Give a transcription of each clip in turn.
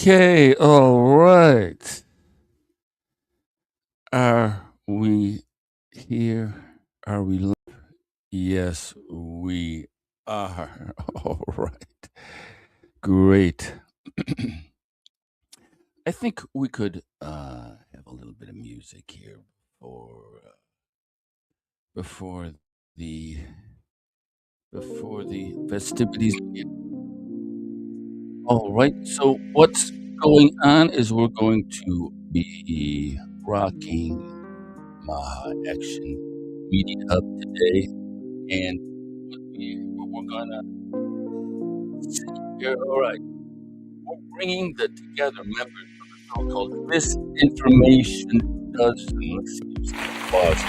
Okay, all right. Are we here? Are we live? Yes, we are. All right. Great. I think we could have a little bit of music here before before the before the festivities begin. All right. So what's going on is we're going to be rocking MAHA Action Media Hub today, and what we're gonna see here. All right, we're bringing the together members of the so-called Disinformation Dozen. Let's give some applause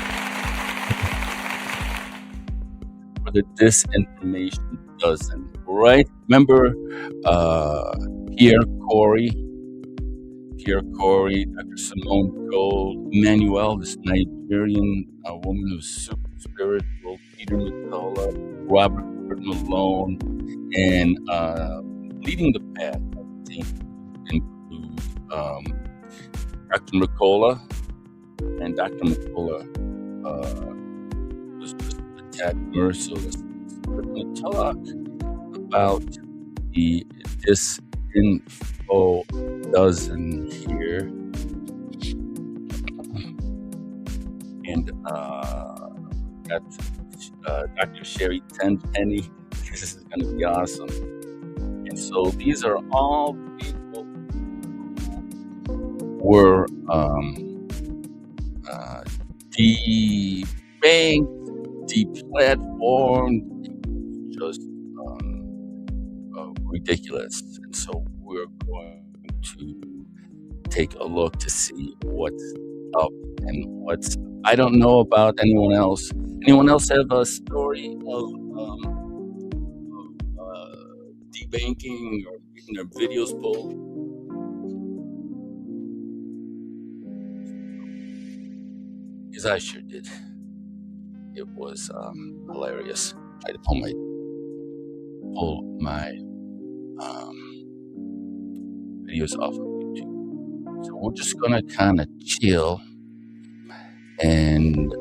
for the Disinformation Dozen. Right? Remember, uh, Pierre Corey, Pierre Corey, Dr. Simone Gold, Emmanuel, this Nigerian woman who's super spiritual, Peter McCullough, Robert Malone, and leading the path, I think, include Dr. McCullough, and Dr. McCullough was just a tad merciless. We're going to talk about the Disinfo Dozen here, and got Dr. Sherri Tenpenny. This is going to be awesome. And so these are all people who were debanked, deplatformed, just ridiculous. And so we're going to take a look to see what's up and what's. I don't know about anyone else. Anyone else have a story of debanking or getting their videos pulled? Because I sure did. It was hilarious. I had to pull my videos off of YouTube. So we're just gonna kind of chill and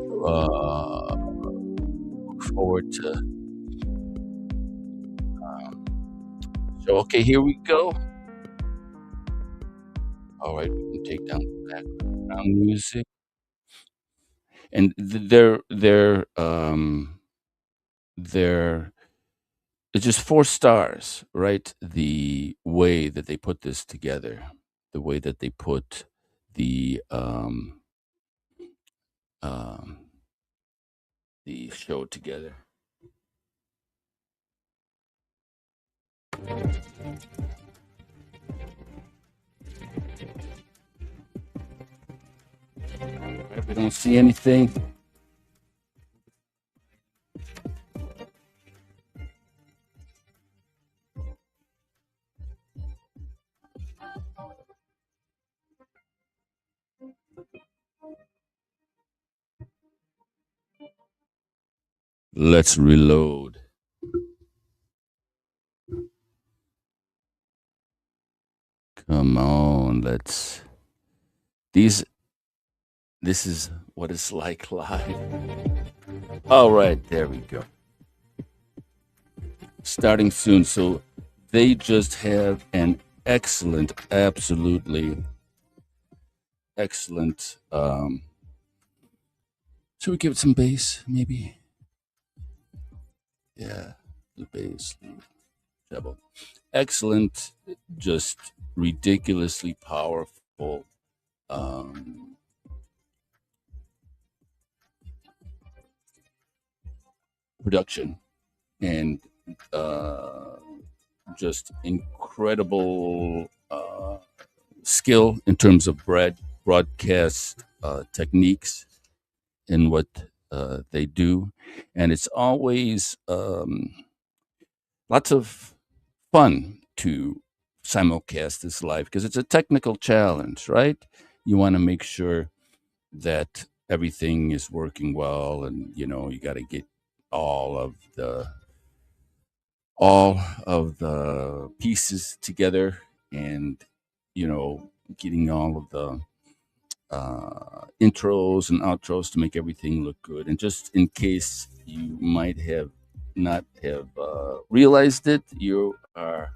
look forward to. So okay, here we go. All right, we can take down the background music, and they're it's just 4 stars, right? The way that they put this together, the way that they put the um, the show together. Right, we don't see anything. Let's reload. Come on, let's. These. This is what it's like live. All right, there we go. Starting soon. So they just have an excellent, absolutely excellent. Should we give it some bass, maybe? Yeah, the bass, treble. Excellent, just ridiculously powerful. Um, Production and just incredible skill in terms of broadcast techniques in what they do, and it's always lots of fun to simulcast this live because it's a technical challenge, right? You want to make sure that everything is working well, and you got to get all of the all of the pieces together, and getting all of the intros and outros to make everything look good. And just in case you might have not have realized it, you are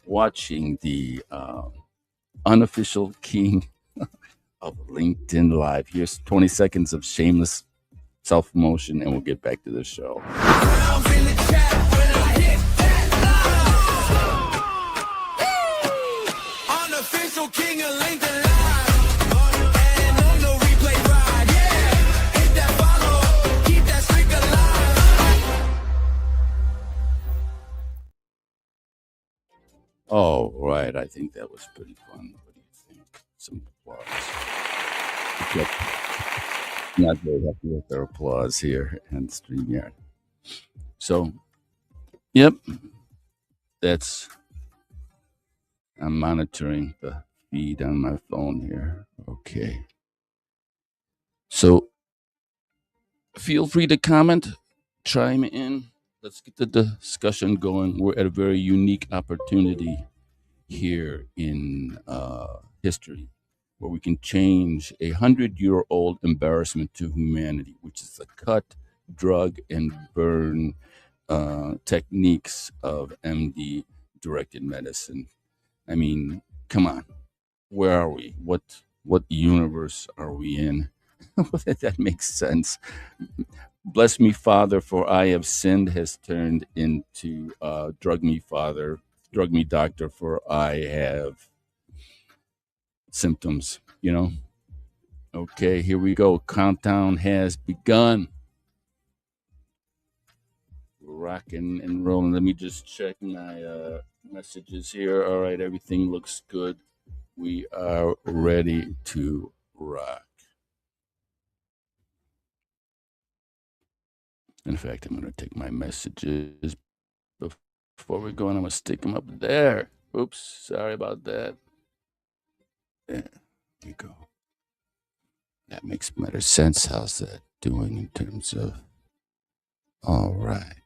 watching the unofficial king of LinkedIn Live. Here's 20 seconds of shameless self-promotion, and we'll get back to the show. Unofficial king of LinkedIn Live. And on the replay ride, yeah. Hit that follow, keep that streak alive. Oh, right. I think that was pretty fun. What do you think? Some applause. Okay. Not very happy with their applause here and StreamYard. So, yep, I'm monitoring the feed on my phone here. Okay. So, feel free to comment, chime in. Let's get the discussion going. We're at a very unique opportunity here in history, where we can change a 100-year-old embarrassment to humanity, which is the cut, drug, and burn techniques of MD-directed medicine. I mean, come on, where are we? What universe are we in? That makes sense. Bless me, Father, for I have sinned has turned into drug me, Father, drug me, Doctor, for I have symptoms, Okay, here we go. Countdown has begun. Rocking and rolling. Let me just check my messages here. All right, everything looks good. We are ready to rock. In fact, I'm going to take my messages before we go, and I'm going to stick them up there. Oops, sorry about that. There we go. That makes better sense. How's that doing in terms of... All right.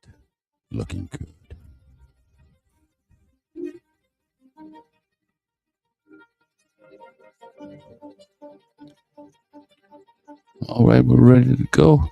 Looking good. All right, we're ready to go.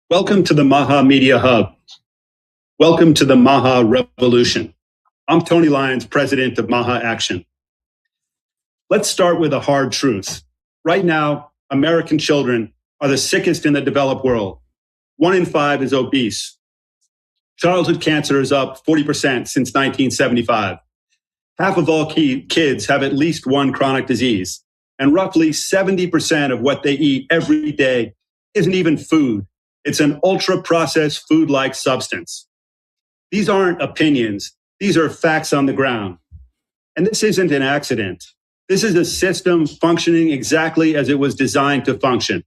Welcome to the MAHA Media Hub. Welcome to the MAHA Revolution. I'm Tony Lyons, president of MAHA Action. Let's start with a hard truth. Right now, American children are the sickest in the developed world. 1 in 5 is obese. Childhood cancer is up 40% since 1975. Half of all kids have at least one chronic disease, and roughly 70% of what they eat every day isn't even food. It's an ultra-processed food-like substance. These aren't opinions. These are facts on the ground. And this isn't an accident. This is a system functioning exactly as it was designed to function.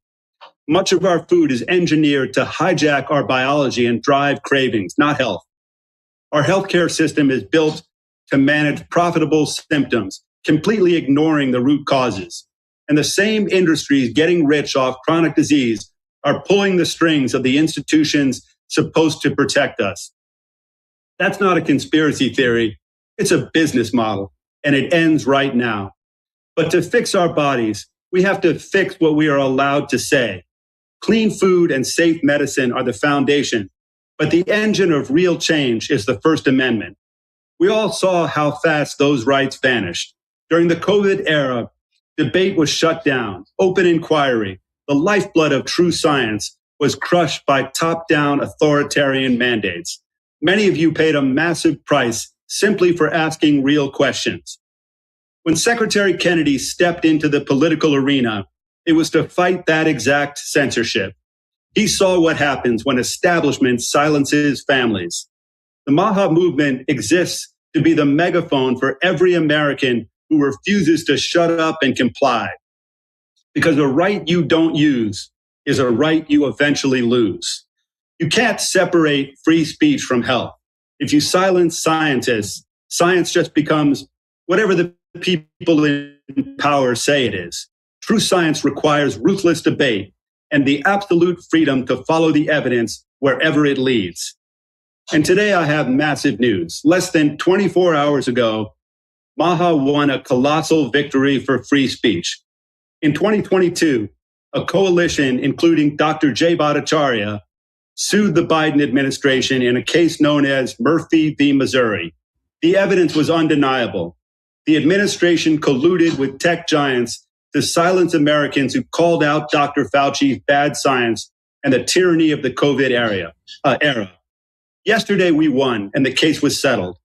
Much of our food is engineered to hijack our biology and drive cravings, not health. Our healthcare system is built to manage profitable symptoms, completely ignoring the root causes. And the same industries getting rich off chronic disease are pulling the strings of the institutions supposed to protect us. That's not a conspiracy theory. It's a business model, and it ends right now. But to fix our bodies, we have to fix what we are allowed to say. Clean food and safe medicine are the foundation, but the engine of real change is the First Amendment. We all saw how fast those rights vanished. During the COVID era, debate was shut down, open inquiry, the lifeblood of true science was crushed by top-down authoritarian mandates. Many of you paid a massive price simply for asking real questions. When Secretary Kennedy stepped into the political arena, it was to fight that exact censorship. He saw what happens when establishment silences families. The MAHA movement exists to be the megaphone for every American who refuses to shut up and comply. Because a right you don't use is a right you eventually lose. You can't separate free speech from health. If you silence scientists, science just becomes whatever the people in power say it is. True science requires ruthless debate and the absolute freedom to follow the evidence wherever it leads. And today I have massive news. Less than 24 hours ago, MAHA won a colossal victory for free speech. In 2022, a coalition, including Dr. Jay Bhattacharya, sued the Biden administration in a case known as Murphy v. Missouri. The evidence was undeniable. The administration colluded with tech giants to silence Americans who called out Dr. Fauci's bad science and the tyranny of the COVID era. Yesterday, we won, and the case was settled.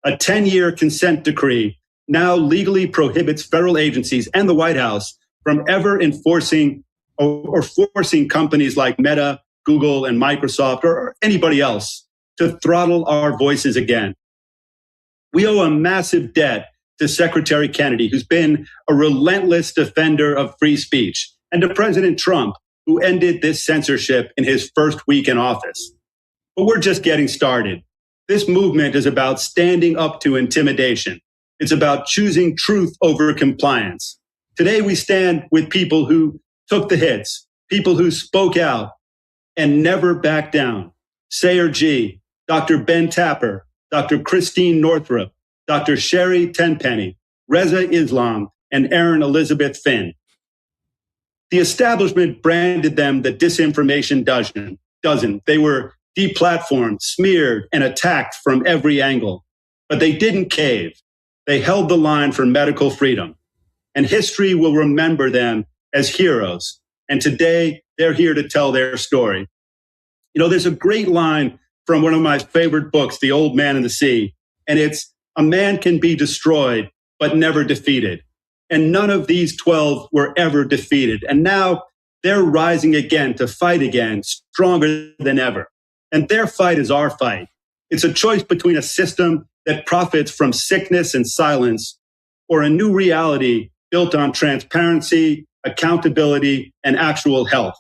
A 10-year consent decree now legally prohibits federal agencies and the White House from ever enforcing or forcing companies like Meta, Google, and Microsoft, or anybody else, to throttle our voices again. We owe a massive debt to Secretary Kennedy, who's been a relentless defender of free speech, and to President Trump, who ended this censorship in his first week in office. But we're just getting started. This movement is about standing up to intimidation. It's about choosing truth over compliance. Today, we stand with people who took the hits, people who spoke out and never backed down. Sayer G, Dr. Ben Tapper, Dr. Christiane Northrup, Dr. Sherri Tenpenny, Rizza Islam, and Erin Elizabeth Finn. The establishment branded them the Disinformation Dozen. They were deplatformed, smeared, and attacked from every angle. But they didn't cave. They held the line for medical freedom. And history will remember them as heroes. And today, they're here to tell their story. You know, there's a great line from one of my favorite books, The Old Man and the Sea, and it's, "A man can be destroyed, but never defeated." And none of these 12 were ever defeated. And now they're rising again to fight again, stronger than ever. And their fight is our fight. It's a choice between a system that profits from sickness and silence, or a new reality built on transparency, accountability, and actual health.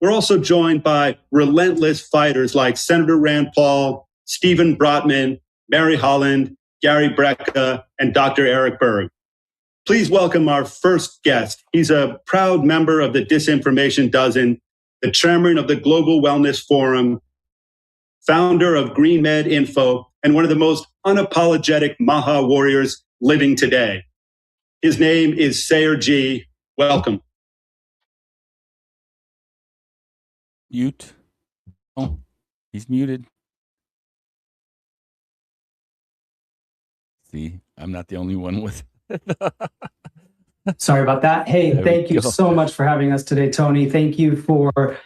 We're also joined by relentless fighters like Senator Rand Paul, Stuart Brotman, Mary Holland, Gary Brecka, and Dr. Eric Berg. Please welcome our first guest. He's a proud member of the Disinformation Dozen, the chairman of the Global Wellness Forum, founder of Green Med Info, and one of the most unapologetic MAHA warriors living today. His name is Sayer G. Welcome. Mute. Oh, he's muted. See, I'm not the only one with Sorry about that. Hey, thank you so much for having us today, Tony. Thank you for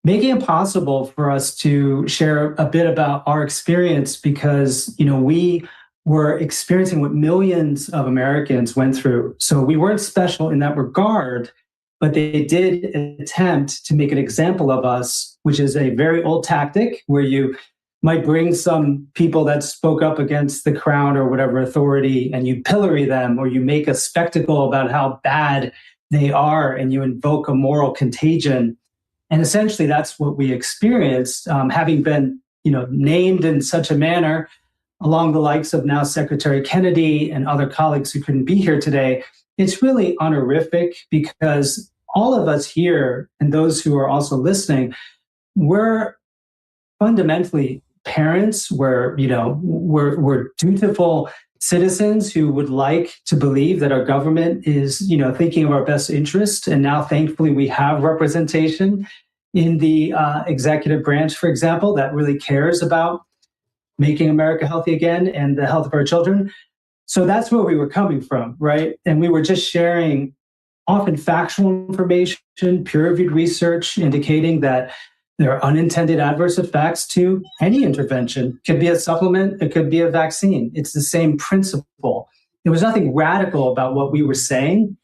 making it possible for us to share a bit about our experience, because, you know, we were experiencing what millions of Americans went through. So we weren't special in that regard, but they did attempt to make an example of us, which is a very old tactic where you might bring some people that spoke up against the crown or whatever authority, and you pillory them, or you make a spectacle about how bad they are, and you invoke a moral contagion. And essentially, that's what we experienced, having been, named in such a manner along the likes of now Secretary Kennedy and other colleagues who couldn't be here today. It's really honorific because all of us here and those who are also listening, we're fundamentally parents. We're dutiful citizens who would like to believe that our government is, thinking of our best interest. And now, thankfully, we have representation in the executive branch, for example, that really cares about making America healthy again and the health of our children. So that's where we were coming from, right? And we were just sharing often factual information, peer-reviewed research indicating that there are unintended adverse effects to any intervention. It could be a supplement, it could be a vaccine. It's the same principle. There was nothing radical about what we were saying.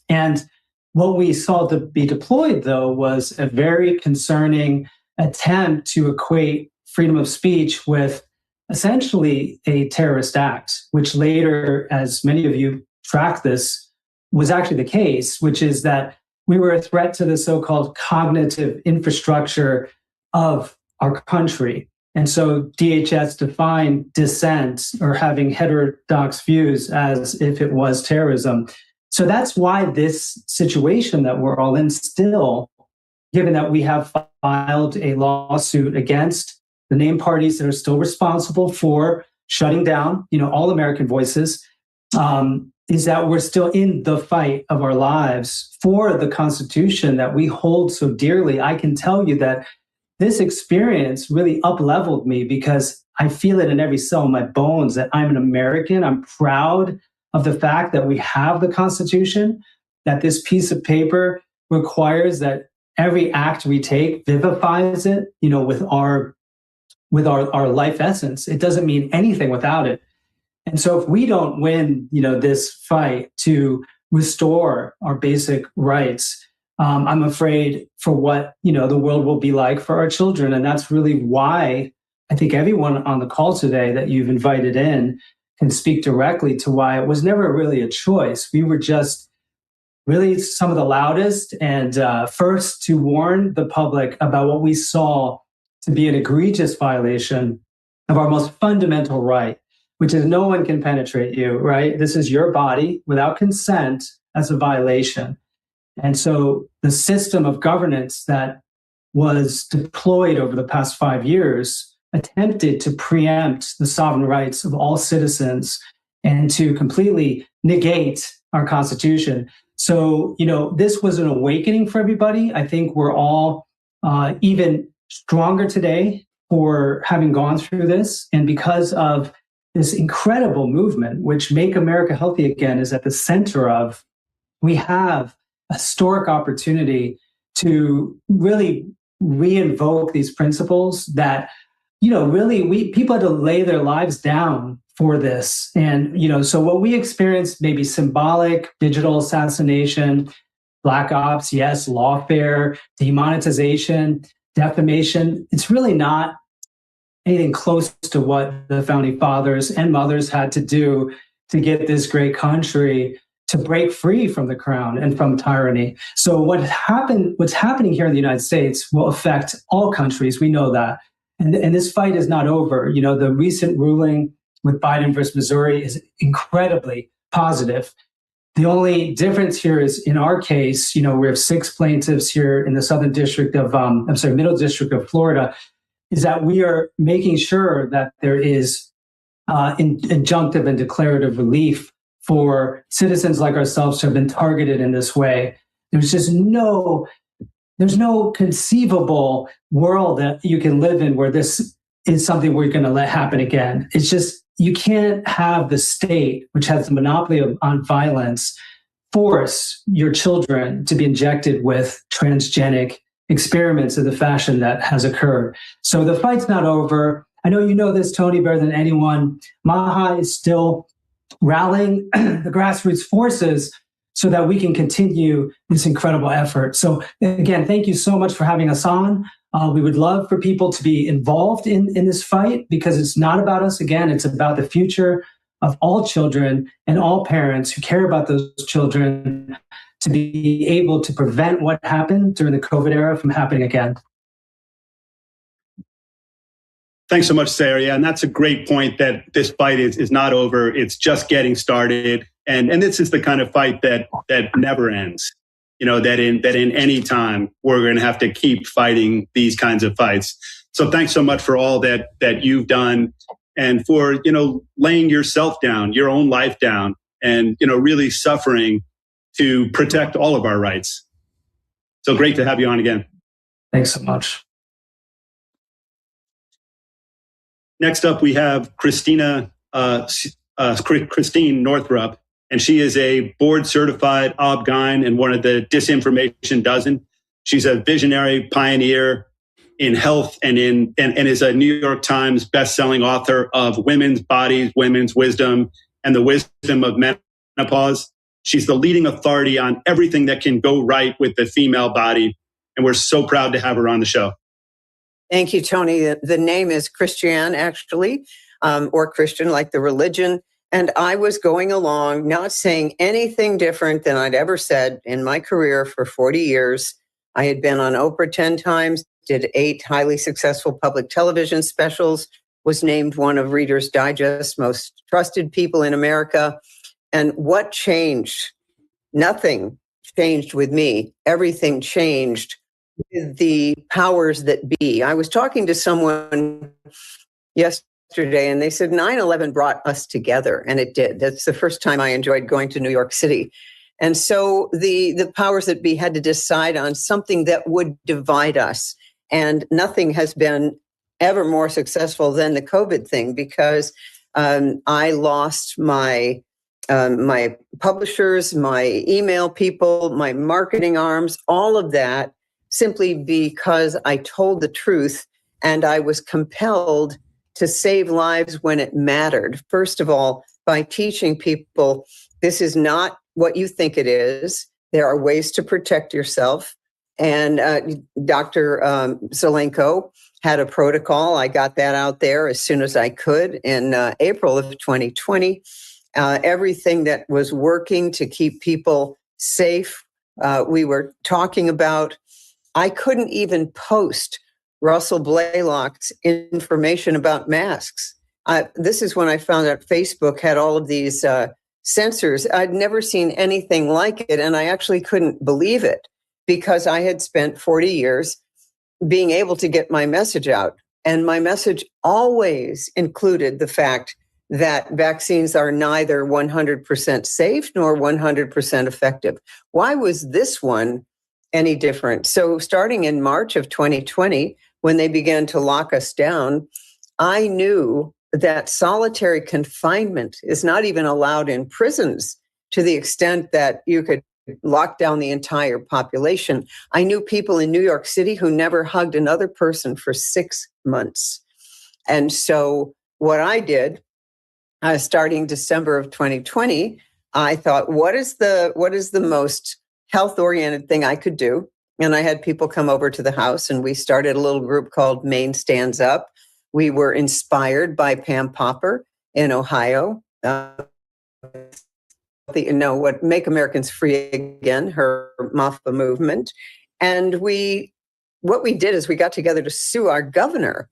And what we saw to be deployed, though, was a very concerning attempt to equate freedom of speech with essentially a terrorist act, which later, as many of you track this, was actually the case, which is that we were a threat to the so-called cognitive infrastructure of our country. And so DHS defined dissent or having heterodox views as if it was terrorism. So that's why this situation that we're all in still, given that we have filed a lawsuit against the named parties that are still responsible for shutting down, all American voices, is that we're still in the fight of our lives for the Constitution that we hold so dearly. I can tell you that this experience really up-leveled me because I feel it in every cell of my bones that I'm an American. I'm proud of the fact that we have the Constitution, that this piece of paper requires that every act we take vivifies it, with our life essence. It doesn't mean anything without it. And so if we don't win, this fight to restore our basic rights, I'm afraid for what, the world will be like for our children. And that's really why I think everyone on the call today that you've invited in can speak directly to why it was never really a choice. We were just really some of the loudest and first to warn the public about what we saw to be an egregious violation of our most fundamental right, which is no one can penetrate you, right? This is your body without consent as a violation. And so the system of governance that was deployed over the past 5 years attempted to preempt the sovereign rights of all citizens and to completely negate our Constitution. So, this was an awakening for everybody. I think we're all even stronger today for having gone through this. And because of this incredible movement, which Make America Healthy Again is at the center of, we have a historic opportunity to really reinvoke these principles that, really people had to lay their lives down for this. And, so what we experienced may be symbolic, digital assassination, black ops, yes, lawfare, demonetization, defamation. It's really not anything close to what the founding fathers and mothers had to do to get this great country to break free from the crown and from tyranny. So what's happening here in the United States will affect all countries. We know that. And this fight is not over. The recent ruling with Biden versus Missouri is incredibly positive. The only difference here is in our case, we have 6 plaintiffs here in the Middle District of Florida, is that we are making sure that there is injunctive and declarative relief for citizens like ourselves who have been targeted in this way. There's no conceivable world that you can live in where this is something we're going to let happen again. It's just, you can't have the state, which has the monopoly on violence, force your children to be injected with transgenic experiments in the fashion that has occurred. So the fight's not over. I know you know this, Tony, better than anyone. MAHA is still rallying the grassroots forces so that we can continue this incredible effort. So again, thank you so much for having us on. We would love for people to be involved in this fight because it's not about us. Again, it's about the future of all children and all parents who care about those children to be able to prevent what happened during the COVID era from happening again. Thanks so much, Sarah. Yeah, and that's a great point, that this fight is not over. It's just getting started. And this is the kind of fight that never ends. You know, that in any time we're going to have to keep fighting these kinds of fights. So thanks so much for all that you've done, and for, you know, laying yourself down, your own life down, and, you know, really suffering to protect all of our rights. So great to have you on again. Thanks so much. Next up, we have Christine Northrup, and she is a board-certified OB-GYN and one of the Disinformation Dozen. She's a visionary pioneer in health and is a New York Times best-selling author of Women's Bodies, Women's Wisdom, and the Wisdom of Menopause. She's the leading authority on everything that can go right with the female body, and we're so proud to have her on the show. Thank you, Tony. The name is Christiane, actually, or Christian, like the religion. And I was going along, not saying anything different than I'd ever said in my career for 40 years. I had been on Oprah 10 times, did 8 highly successful public television specials, was named one of Reader's Digest's most trusted people in America. And what changed? Nothing changed with me. Everything changed with the powers that be. I was talking to someone yesterday, and they said 9/11 brought us together, and it did. That's the first time I enjoyed going to New York City. And so the powers that be had to decide on something that would divide us. And nothing has been ever more successful than the COVID thing, because I lost my publishers, my email people, my marketing arms, all of that, simply because I told the truth, and I was compelled to save lives when it mattered. First of all, by teaching people, this is not what you think it is. There are ways to protect yourself. And Dr. Zelenko had a protocol. I got that out there as soon as I could in April of 2020. Everything that was working to keep people safe, we were talking about. I couldn't even post Russell Blaylock's information about masks. This is when I found out Facebook had all of these censors. I'd never seen anything like it, and I actually couldn't believe it, because I had spent 40 years being able to get my message out. And my message always included the fact that vaccines are neither 100% safe nor 100% effective. Why was this one any different? So starting in March of 2020, when they began to lock us down, I knew that solitary confinement is not even allowed in prisons to the extent that you could lock down the entire population. I knew people in New York City who never hugged another person for 6 months. And so what I did, starting December of 2020, I thought, what is the most health-oriented thing I could do? And I had people come over to the house, and we started a little group called Maine Stands Up. We were inspired by Pam Popper in Ohio. Make Americans Free Again, her MAHA movement. And what we did is we got together to sue our governor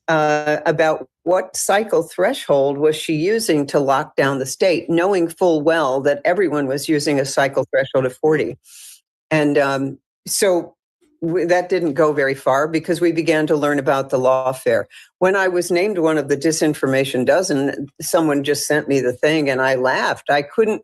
about what cycle threshold was she using to lock down the state, knowing full well that everyone was using a cycle threshold of 40. And so that didn't go very far, because we began to learn about the lawfare. When I was named one of the Disinformation Dozen, someone just sent me the thing, and I laughed. I couldn't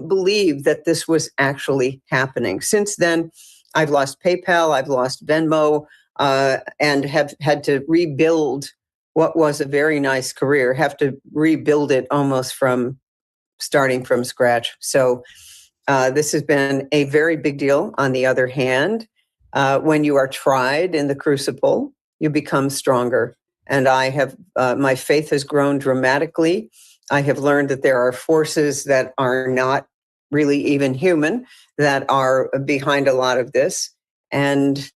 believe that this was actually happening. Since then, I've lost PayPal, I've lost Venmo, and have had to rebuild what was a very nice career, have to rebuild it almost starting from scratch. So this has been a very big deal. On the other hand, when you are tried in the crucible, you become stronger. And my faith has grown dramatically. I have learned that there are forces that are not really even human that are behind a lot of this. And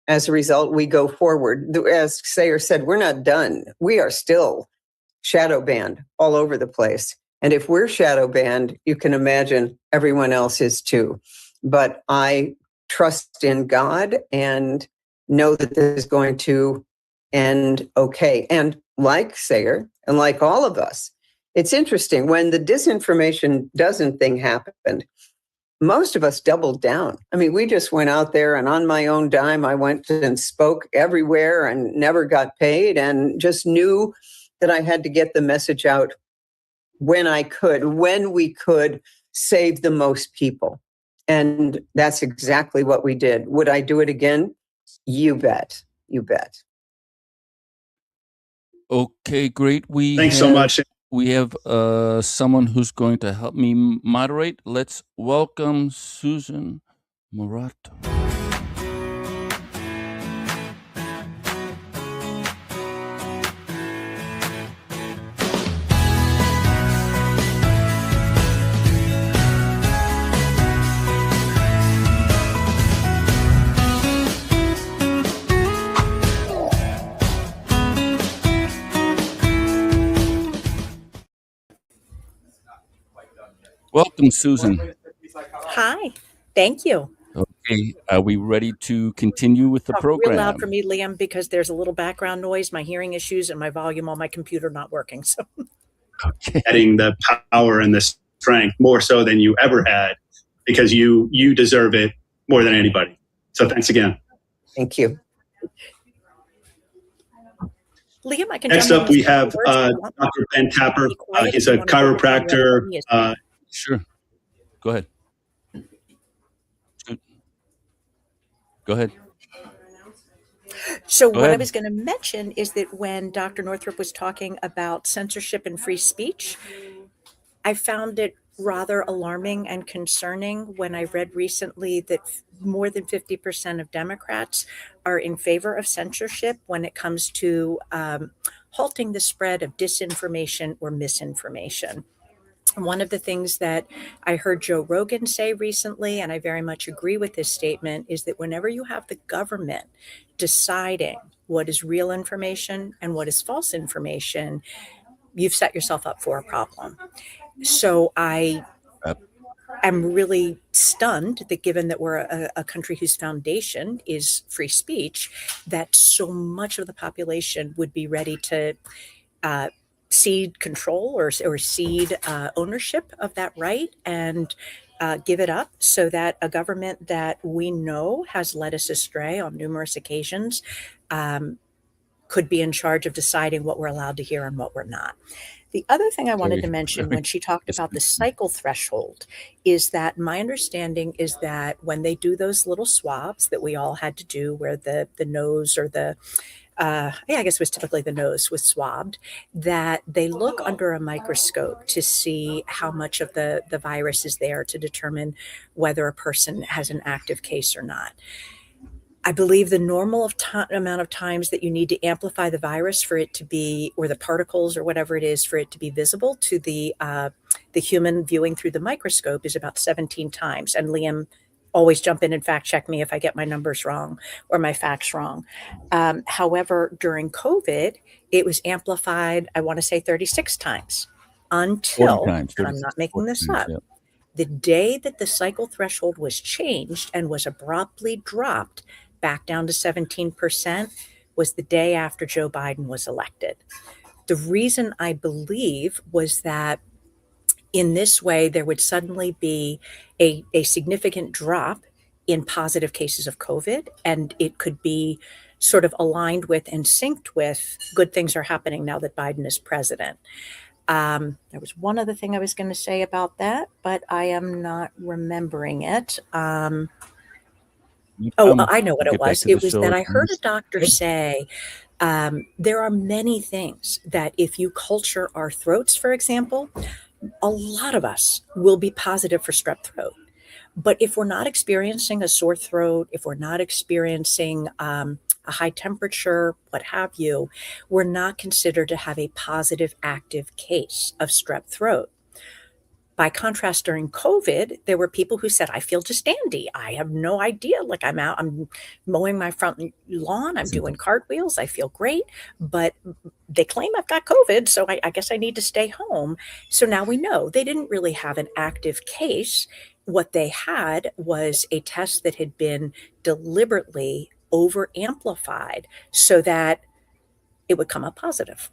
as a result, we go forward. As Sayer said, we're not done. We are still shadow banned all over the place. And if we're shadow banned, you can imagine everyone else is too. But I trust in God and know that this is going to end okay. And like Sayer, and like all of us, it's interesting. When the Disinformation Dozen thing happened, most of us doubled down. I mean, we just went out there, and on my own dime, I went and spoke everywhere and never got paid, and just knew that I had to get the message out when we could save the most people. And that's exactly what we did. Would I do it again? You bet. You bet. Okay, great. Thanks so much. We have someone who's going to help me moderate. Let's welcome Susan Morato. Welcome, Susan. Hi, thank you. Okay, are we ready to continue with the program? Real loud for me, Liam, because there's a little background noise, my hearing issues, and my volume on my computer not working. So, okay. Adding the power and the strength more so than you ever had, because you deserve it more than anybody. So thanks again. Thank you. Liam, I can. Next up, we have Dr. Ben Tapper. He's a chiropractor. Sure. Go ahead. Go ahead. So what I was going to mention is that when Dr. Northrup was talking about censorship and free speech, I found it rather alarming and concerning when I read recently that more than 50% of Democrats are in favor of censorship when it comes to halting the spread of disinformation or misinformation. One of the things that I heard Joe Rogan say recently, and I very much agree with this statement, is that whenever you have the government deciding what is real information and what is false information, you've set yourself up for a problem. So I am really stunned that given that we're a country whose foundation is free speech, that so much of the population would be ready to cede control or cede ownership of that right and give it up so that a government that we know has led us astray on numerous occasions could be in charge of deciding what we're allowed to hear and what we're not. The other thing I wanted to mention when she talked about the cycle threshold is that my understanding is that when they do those little swabs that we all had to do where the nose or the I guess it was typically the nose was swabbed, that they look under a microscope to see how much of the virus is there to determine whether a person has an active case or not. I believe the normal amount of times that you need to amplify the virus for it to be, or the particles or whatever it is, for it to be visible to the human viewing through the microscope is about 17 times. And Liam, always jump in and fact check me if I get my numbers wrong or my facts wrong. However, during COVID, it was amplified, I want to say 36 times until, and I'm not making this up, the day that the cycle threshold was changed and was abruptly dropped back down to 17% was the day after Joe Biden was elected. The reason I believe was that in this way, there would suddenly be a significant drop in positive cases of COVID, and it could be sort of aligned with and synced with good things are happening now that Biden is president. There was one other thing I was going to say about that, but I am not remembering it. I know what it was. It was that I heard a doctor say there are many things that if you culture our throats, for example, a lot of us will be positive for strep throat. But if we're not experiencing a sore throat, if we're not experiencing a high temperature, what have you, we're not considered to have a positive active case of strep throat. By contrast, during COVID, there were people who said, I feel just dandy. I have no idea. Like I'm mowing my front lawn. I'm doing cartwheels. I feel great. But they claim I've got COVID, so I guess I need to stay home. So now we know they didn't really have an active case. What they had was a test that had been deliberately over amplified so that it would come up positive.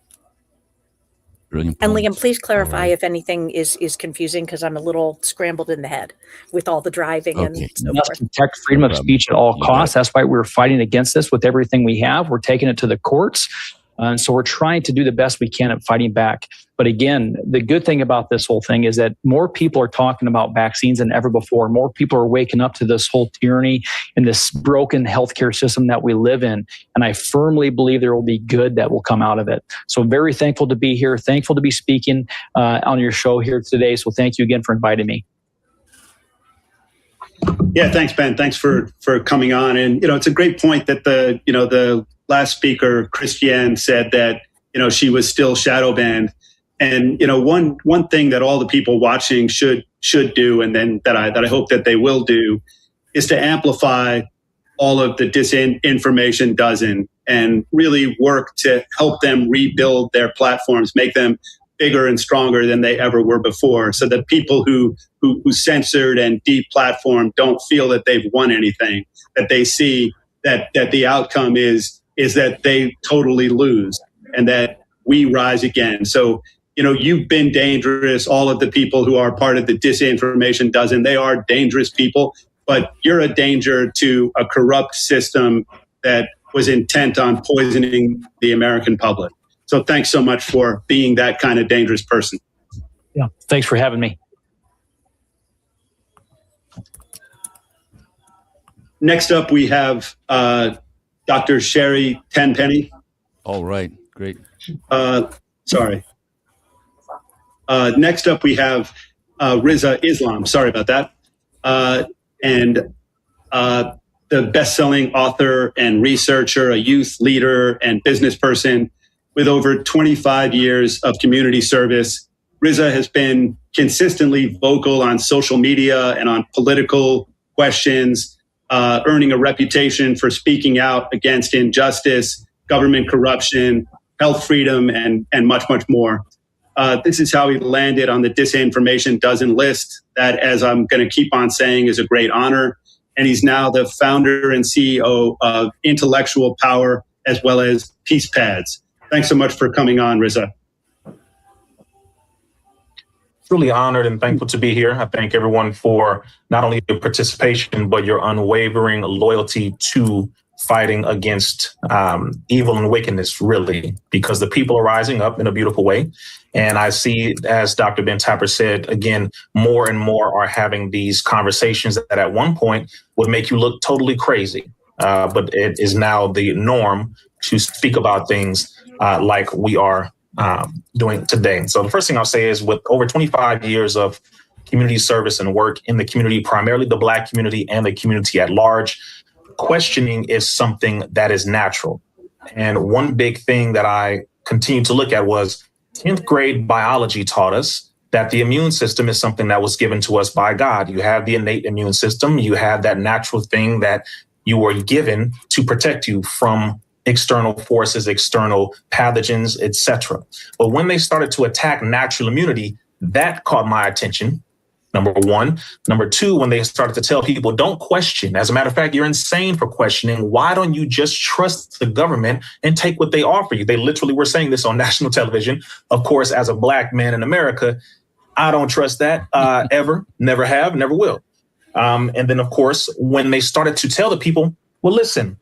Brilliant And points. Liam, please clarify All right. if anything is confusing, because I'm a little scrambled in the head with all the driving and so must forth. protect freedom of speech at all costs. That's why we're fighting against this with everything we have. We're taking it to the courts. And so we're trying to do the best we can at fighting back. But again, the good thing about this whole thing is that more people are talking about vaccines than ever before. More people are waking up to this whole tyranny and this broken healthcare system that we live in. And I firmly believe there will be good that will come out of it. So I'm very thankful to be here, thankful to be speaking on your show here today. So thank you again for inviting me. Yeah, thanks, Ben. Thanks for coming on. And, it's a great point that the last speaker, Christiane, said that, she was still shadow banned. And, one thing that all the people watching should do, and then that I hope that they will do, is to amplify all of the Disinformation Dozen and really work to help them rebuild their platforms, make them bigger and stronger than they ever were before, so that people who censored and deplatformed don't feel that they've won anything, that they see that the outcome is that they totally lose and that we rise again. So, you've been dangerous. All of the people who are part of the Disinformation Dozen, they are dangerous people, but you're a danger to a corrupt system that was intent on poisoning the American public. So thanks so much for being that kind of dangerous person. Yeah, thanks for having me. Next up, we have Dr. Sherri Tenpenny. All right, great. Next up, we have Rizza Islam. Sorry about that. And the best-selling author and researcher, a youth leader and business person with over 25 years of community service. Rizza has been consistently vocal on social media and on political questions, earning a reputation for speaking out against injustice, government corruption, health freedom, and much, much more. This is how he landed on the Disinformation Dozen list that, as I'm going to keep on saying, is a great honor. And he's now the founder and CEO of Intellectual Power as well as Peace Pads. Thanks so much for coming on, Rizza. Truly honored and thankful to be here. I thank everyone for not only your participation, but your unwavering loyalty to fighting against evil and wickedness, really, because the people are rising up in a beautiful way. And I see, as Dr. Ben Tapper said, again, more and more are having these conversations that at one point would make you look totally crazy. But it is now the norm to speak about things like we are doing today. So the first thing I'll say is, with over 25 years of community service and work in the community, primarily the Black community and the community at large, questioning is something that is natural. And one big thing that I continued to look at was 10th grade biology taught us that the immune system is something that was given to us by God. You have the innate immune system. You have that natural thing that you were given to protect you from external forces, external pathogens, etc. But when they started to attack natural immunity, that caught my attention. Number one. Number two, when they started to tell people, don't question. As a matter of fact, you're insane for questioning. Why don't you just trust the government and take what they offer you? They literally were saying this on national television. Of course, as a Black man in America, I don't trust that ever, never have, never will. And then, of course, when they started to tell the people, well, listen,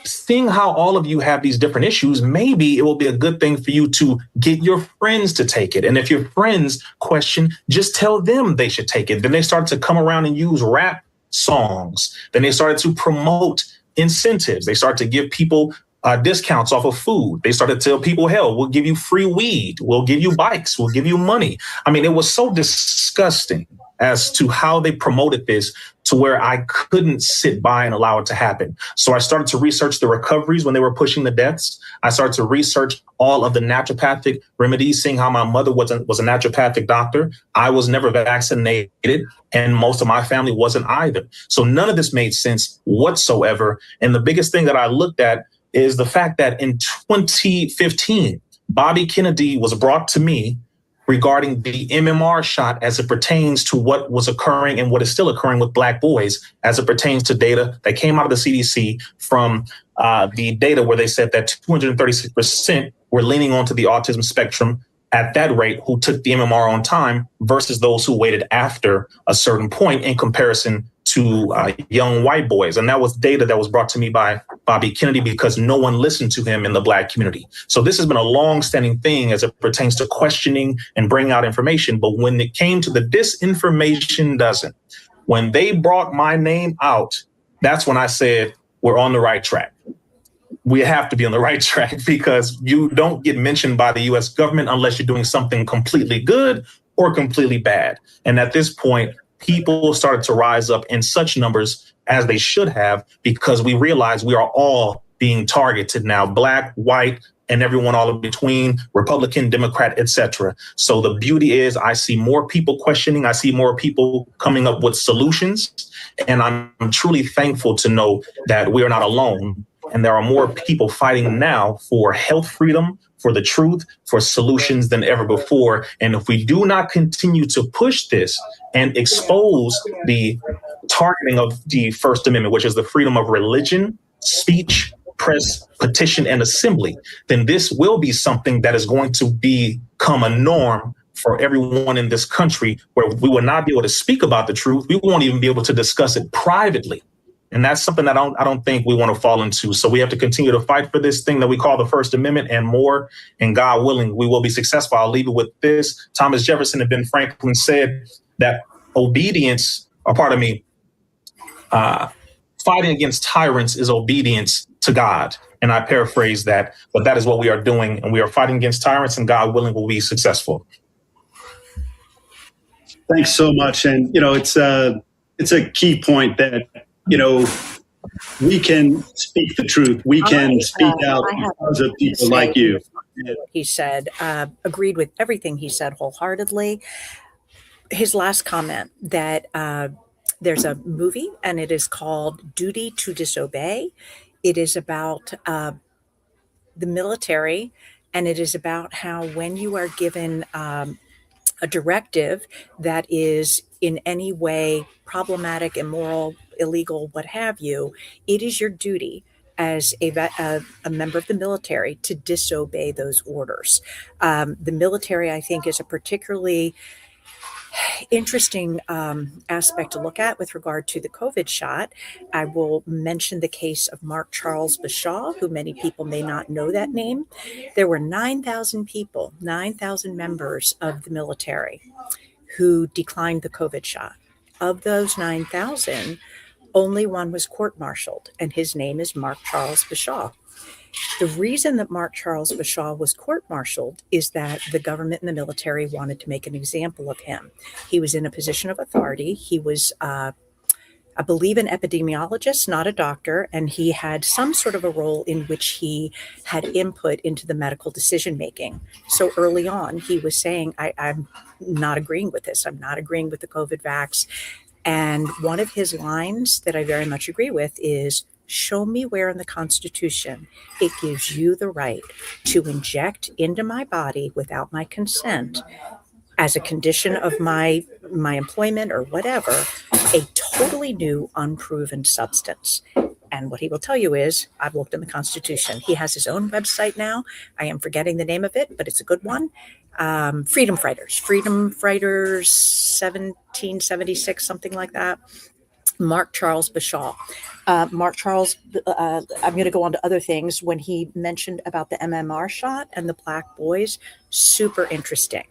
seeing how all of you have these different issues, maybe it will be a good thing for you to get your friends to take it. And if your friends question, just tell them they should take it. Then they started to come around and use rap songs. Then they started to promote incentives. They started to give people discounts off of food. They started to tell people, hell, we'll give you free weed. We'll give you bikes. We'll give you money. I mean, it was so disgusting. as to how they promoted this to where I couldn't sit by and allow it to happen. So I started to research the recoveries when they were pushing the deaths. I started to research all of the naturopathic remedies, seeing how my mother was a naturopathic doctor. I was never vaccinated, and most of my family wasn't either. So none of this made sense whatsoever. And the biggest thing that I looked at is the fact that in 2015, Bobby Kennedy was brought to me regarding the MMR shot as it pertains to what was occurring and what is still occurring with Black boys as it pertains to data that came out of the CDC from the data where they said that 236% were leaning onto the autism spectrum at that rate who took the MMR on time versus those who waited after a certain point in comparison to young white boys. And that was data that was brought to me by Bobby Kennedy because no one listened to him in the Black community. So this has been a long-standing thing as it pertains to questioning and bringing out information. But when it came to the Disinformation Dozen, when they brought my name out, that's when I said, we're on the right track. We have to be on the right track because you don't get mentioned by the US government unless you're doing something completely good or completely bad. And at this point, people started to rise up in such numbers as they should have, because we realize we are all being targeted now, Black, white, and everyone all in between, Republican, Democrat, etc. So the beauty is I see more people questioning. I see more people coming up with solutions. And I'm truly thankful to know that we are not alone. And there are more people fighting now for health freedom, for the truth, for solutions than ever before. And if we do not continue to push this and expose the targeting of the First Amendment, which is the freedom of religion, speech, press, petition, and assembly, then this will be something that is going to become a norm for everyone in this country, where we will not be able to speak about the truth. We won't even be able to discuss it privately. And that's something that I don't think we want to fall into. So we have to continue to fight for this thing that we call the First Amendment and more. And God willing, we will be successful. I'll leave it with this. Thomas Jefferson and Ben Franklin said that fighting against tyrants is obedience to God. And I paraphrase that, but that is what we are doing. And we are fighting against tyrants, and God willing, will be successful. Thanks so much. And, it's a key point that, we can speak the truth. We can speak out because of people like you. He said, agreed with everything he said wholeheartedly. His last comment that there's a movie and it is called Duty to Disobey. It is about the military, and it is about how when you are given a directive that is in any way problematic, immoral, illegal, what have you, it is your duty as a member of the military to disobey those orders. The military, I think, is a particularly interesting aspect to look at with regard to the COVID shot. I will mention the case of Mark Charles Bashaw, who many people may not know that name. There were 9,000 people, 9,000 members of the military who declined the COVID shot. Of those 9,000, only one was court-martialed, and his name is Mark Charles Bashaw. The reason that Mark Charles Bashaw was court-martialed is that the government and the military wanted to make an example of him. He was in a position of authority. He was, I believe, an epidemiologist, not a doctor, and he had some sort of a role in which he had input into the medical decision-making. So early on, he was saying, I'm not agreeing with this. I'm not agreeing with the COVID vax. And one of his lines that I very much agree with is, show me where in the Constitution it gives you the right to inject into my body without my consent, as a condition of my employment or whatever, a totally new, unproven substance. And what he will tell you is, I've looked in the Constitution. He has his own website now. I am forgetting the name of it, but it's a good one. Freedom Fighters 1776, something like that. Mark Charles Bashaw. Mark Charles, I'm going to go on to other things. When he mentioned about the MMR shot and the Black boys, super interesting.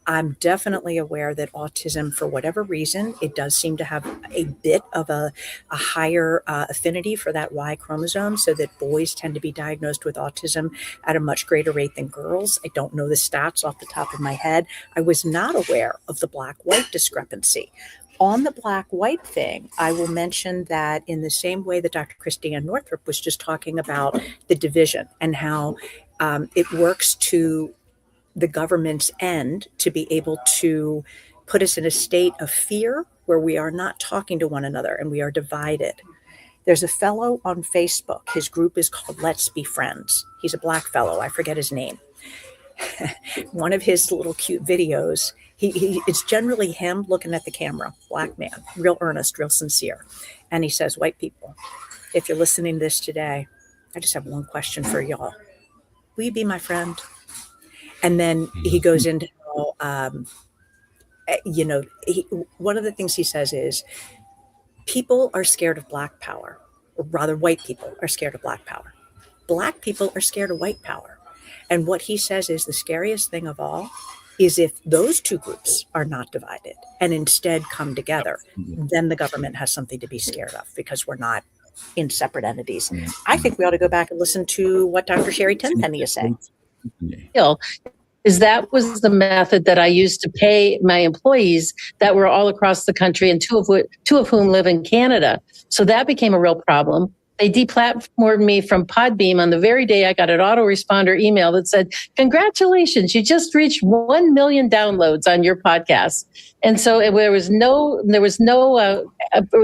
I'm definitely aware that autism, for whatever reason, it does seem to have a bit of a higher affinity for that Y chromosome, so that boys tend to be diagnosed with autism at a much greater rate than girls. I don't know the stats off the top of my head. I was not aware of the Black-white discrepancy. On the Black-white thing, I will mention that in the same way that Dr. Christiane Northrup was just talking about the division and how it works to the government's end to be able to put us in a state of fear where we are not talking to one another and we are divided. There's a fellow on Facebook. His group is called Let's Be Friends. He's a Black fellow. I forget his name. One of his little cute videos, it's generally him looking at the camera, Black man, real earnest, real sincere. And he says, white people, if you're listening to this today, I just have one question for y'all. Will you be my friend? And then he goes into, one of the things he says is, people are scared of Black power, or rather white people are scared of Black power. Black people are scared of white power. And what he says is the scariest thing of all is if those two groups are not divided and instead come together, then the government has something to be scared of because we're not in separate entities. I think we ought to go back and listen to what Dr. Sherri Tenpenny is saying. Is that was the method that I used to pay my employees that were all across the country, and two of whom live in Canada. So that became a real problem. They deplatformed me from Podbeam on the very day I got an autoresponder email that said, "Congratulations, you just reached 1 million downloads on your podcast." And so there was no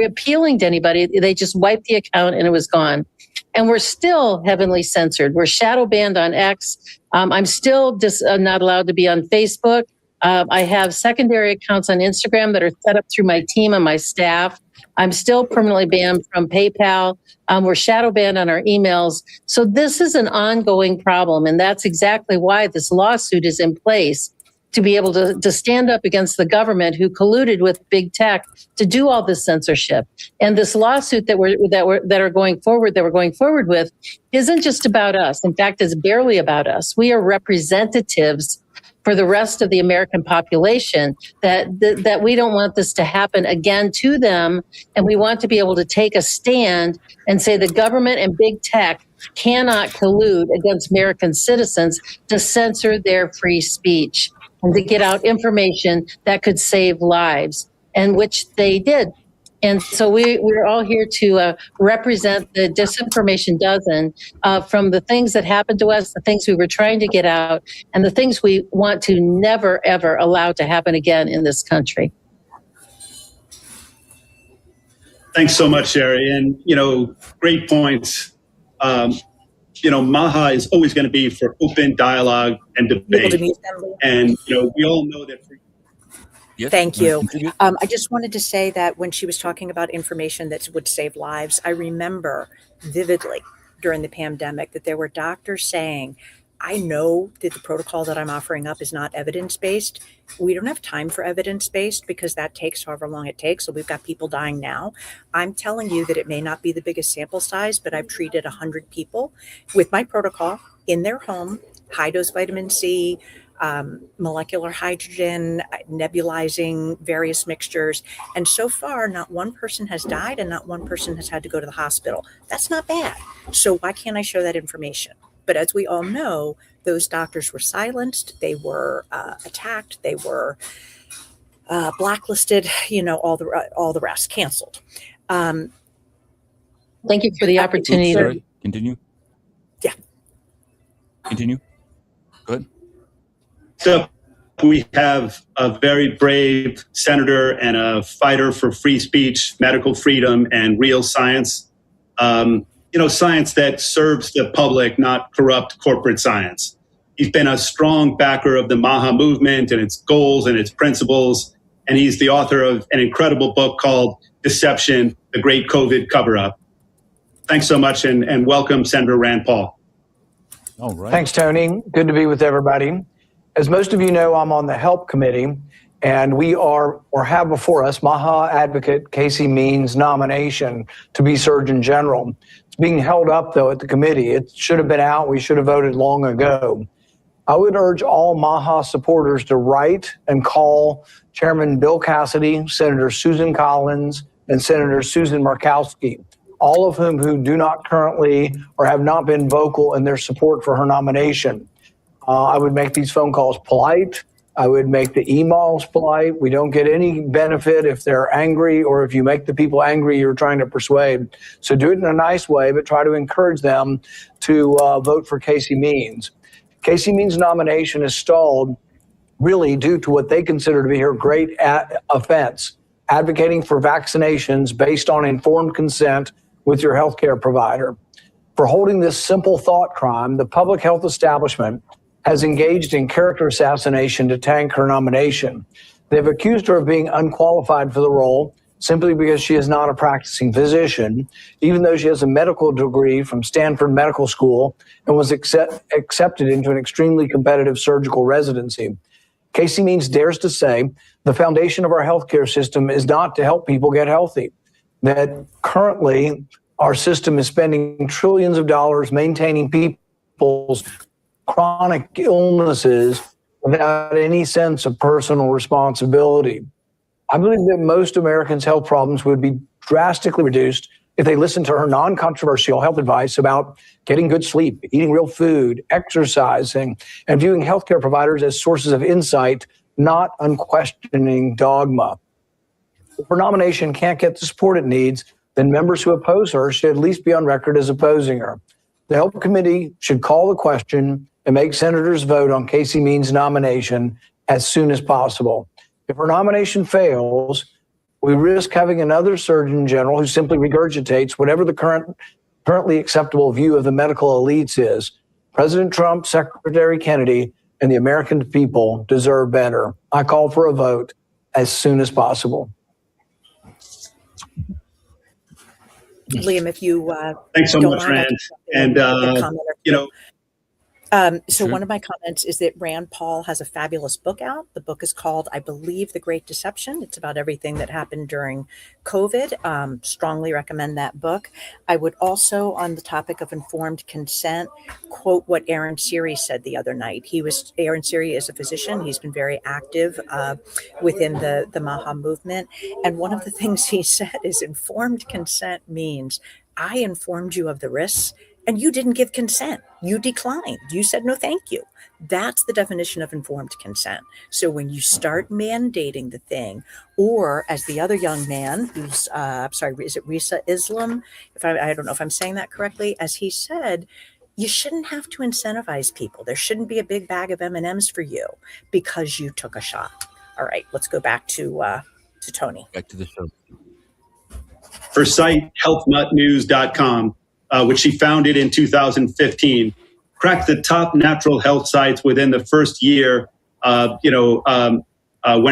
appealing to anybody. They just wiped the account and it was gone. And we're still heavily censored. We're shadow banned on X. I'm still just not allowed to be on Facebook. I have secondary accounts on Instagram that are set up through my team and my staff. I'm still permanently banned from PayPal. We're shadow banned on our emails. So this is an ongoing problem. And that's exactly why this lawsuit is in place, to be able to stand up against the government who colluded with big tech to do all this censorship. And this lawsuit that we're going forward with isn't just about us. In fact, it's barely about us. We are representatives for the rest of the American population, that we don't want this to happen again to them. And we want to be able to take a stand and say the government and big tech cannot collude against American citizens to censor their free speech and to get out information that could save lives, and which they did. And so we're all here to represent the Disinformation Dozen from the things that happened to us, the things we were trying to get out, and the things we want to never, ever allow to happen again in this country. Thanks so much, Sherri. And, great points. MAHA is always going to be for open dialogue and debate. And, we all know that. Yes. Thank you. I just wanted to say that when she was talking about information that would save lives, I remember vividly during the pandemic that there were doctors saying, I know that the protocol that I'm offering up is not evidence-based. We don't have time for evidence-based because that takes however long it takes. So we've got people dying now. I'm telling you that it may not be the biggest sample size, but I've treated 100 people with my protocol in their home, high-dose vitamin C, molecular hydrogen, nebulizing various mixtures. And so far, not one person has died and not one person has had to go to the hospital. That's not bad. So why can't I show that information? But as we all know, those doctors were silenced, they were attacked, they were blacklisted, all the rest, canceled. Thank you for the opportunity. Sorry, continue. Yeah. Continue. Good. So we have a very brave senator and a fighter for free speech, medical freedom, and real science. Science that serves the public, not corrupt corporate science. He's been a strong backer of the MAHA movement and its goals and its principles. And he's the author of an incredible book called Deception, the Great COVID Cover-Up. Thanks so much, and welcome, Senator Rand Paul. All right. Thanks, Tony. Good to be with everybody. As most of you know, I'm on the HELP committee, And we are, or have before us, MAHA advocate Casey Means' nomination to be Surgeon General. It's being held up, though, at the committee. It should have been out. We should have voted long ago. I would urge all MAHA supporters to write and call Chairman Bill Cassidy, Senator Susan Collins, and Senator Susan Murkowski, all of whom who do not currently or have not been vocal in their support for her nomination. I would make these phone calls polite. I would make the emails polite. We don't get any benefit if they're angry, or if you make the people angry you're trying to persuade. So do it in a nice way, but try to encourage them to vote for Casey Means. Casey Means' nomination is stalled really due to what they consider to be her great offense, advocating for vaccinations based on informed consent with your healthcare provider. For holding this simple thought crime, the public health establishment has engaged in character assassination to tank her nomination. They've accused her of being unqualified for the role simply because she is not a practicing physician, even though she has a medical degree from Stanford Medical School and was accepted into an extremely competitive surgical residency. Casey Means dares to say the foundation of our healthcare system is not to help people get healthy, that currently our system is spending trillions of dollars maintaining people's chronic illnesses without any sense of personal responsibility. I believe that most Americans' health problems would be drastically reduced if they listened to her non-controversial health advice about getting good sleep, eating real food, exercising, and viewing healthcare providers as sources of insight, not unquestioning dogma. If her nomination can't get the support it needs, then members who oppose her should at least be on record as opposing her. The Health Committee should call the question and make senators vote on Casey Means' nomination as soon as possible. If her nomination fails, we risk having another Surgeon General who simply regurgitates whatever the currently acceptable view of the medical elites is. President Trump, Secretary Kennedy, and the American people deserve better. I call for a vote as soon as possible. Liam, if you thanks so much, Rand. And one of my comments is that Rand Paul has a fabulous book out. The book is called, I believe, The Great Deception. It's about everything that happened during COVID. Strongly recommend that book. I would also, on the topic of informed consent, quote what Aaron Siri said the other night. Aaron Siri is a physician. He's been very active within the MAHA movement. And one of the things he said is informed consent means I informed you of the risks and you didn't give consent. You declined. You said, no, thank you. That's the definition of informed consent. So when you start mandating the thing, or as the other young man who's, is it Rizza Islam? I don't know if I'm saying that correctly, as he said, you shouldn't have to incentivize people. There shouldn't be a big bag of M&Ms for you because you took a shot. All right, let's go back to Tony. Back to the show. Her site, healthnutnews.com, which she founded in 2015, cracked the top natural health sites within the first year, when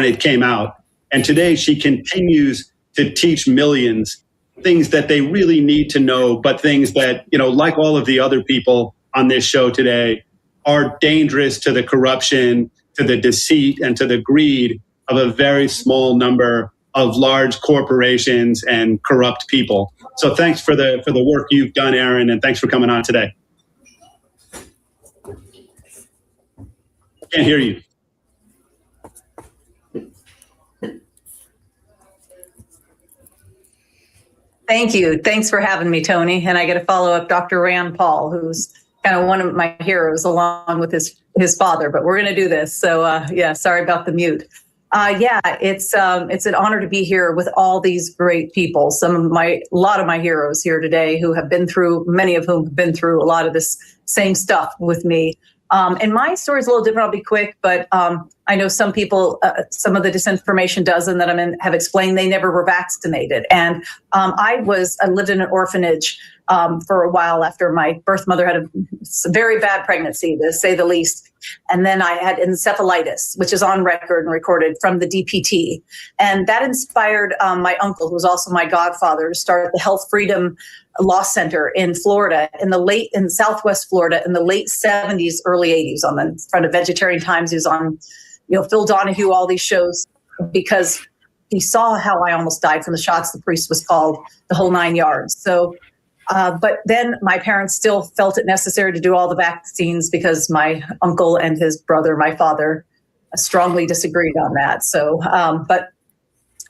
it came out. And today she continues to teach millions things that they really need to know, but things that, like all of the other people on this show today, are dangerous to the corruption, to the deceit, and to the greed of a very small number of large corporations and corrupt people. So thanks for the work you've done, Erin, and thanks for coming on today. Can't hear you. Thank you. Thanks for having me, Tony. And I get to follow up Dr. Rand Paul, who's kind of one of my heroes along with his father, but we're going to do this. So sorry about the mute. It's an honor to be here with all these great people. A lot of my heroes here today who have been through, many of whom have been through a lot of this same stuff with me. And my story is a little different. I'll be quick, but I know some people, some of the Disinformation Dozen that I'm in have explained they never were vaccinated. And I lived in an orphanage for a while after my birth mother had a very bad pregnancy, to say the least. And then I had encephalitis, which is on record and recorded from the DPT. And that inspired my uncle, who was also my godfather, to start the Health Freedom Law Center in Florida in Southwest Florida in the late 70s, early 80s, on the front of Vegetarian Times. He was on, Phil Donahue, all these shows. because he saw how I almost died from the shots. The priest was called, the whole 9 yards. So, but then my parents still felt it necessary to do all the vaccines because my uncle and his brother, my father, strongly disagreed on that. So, but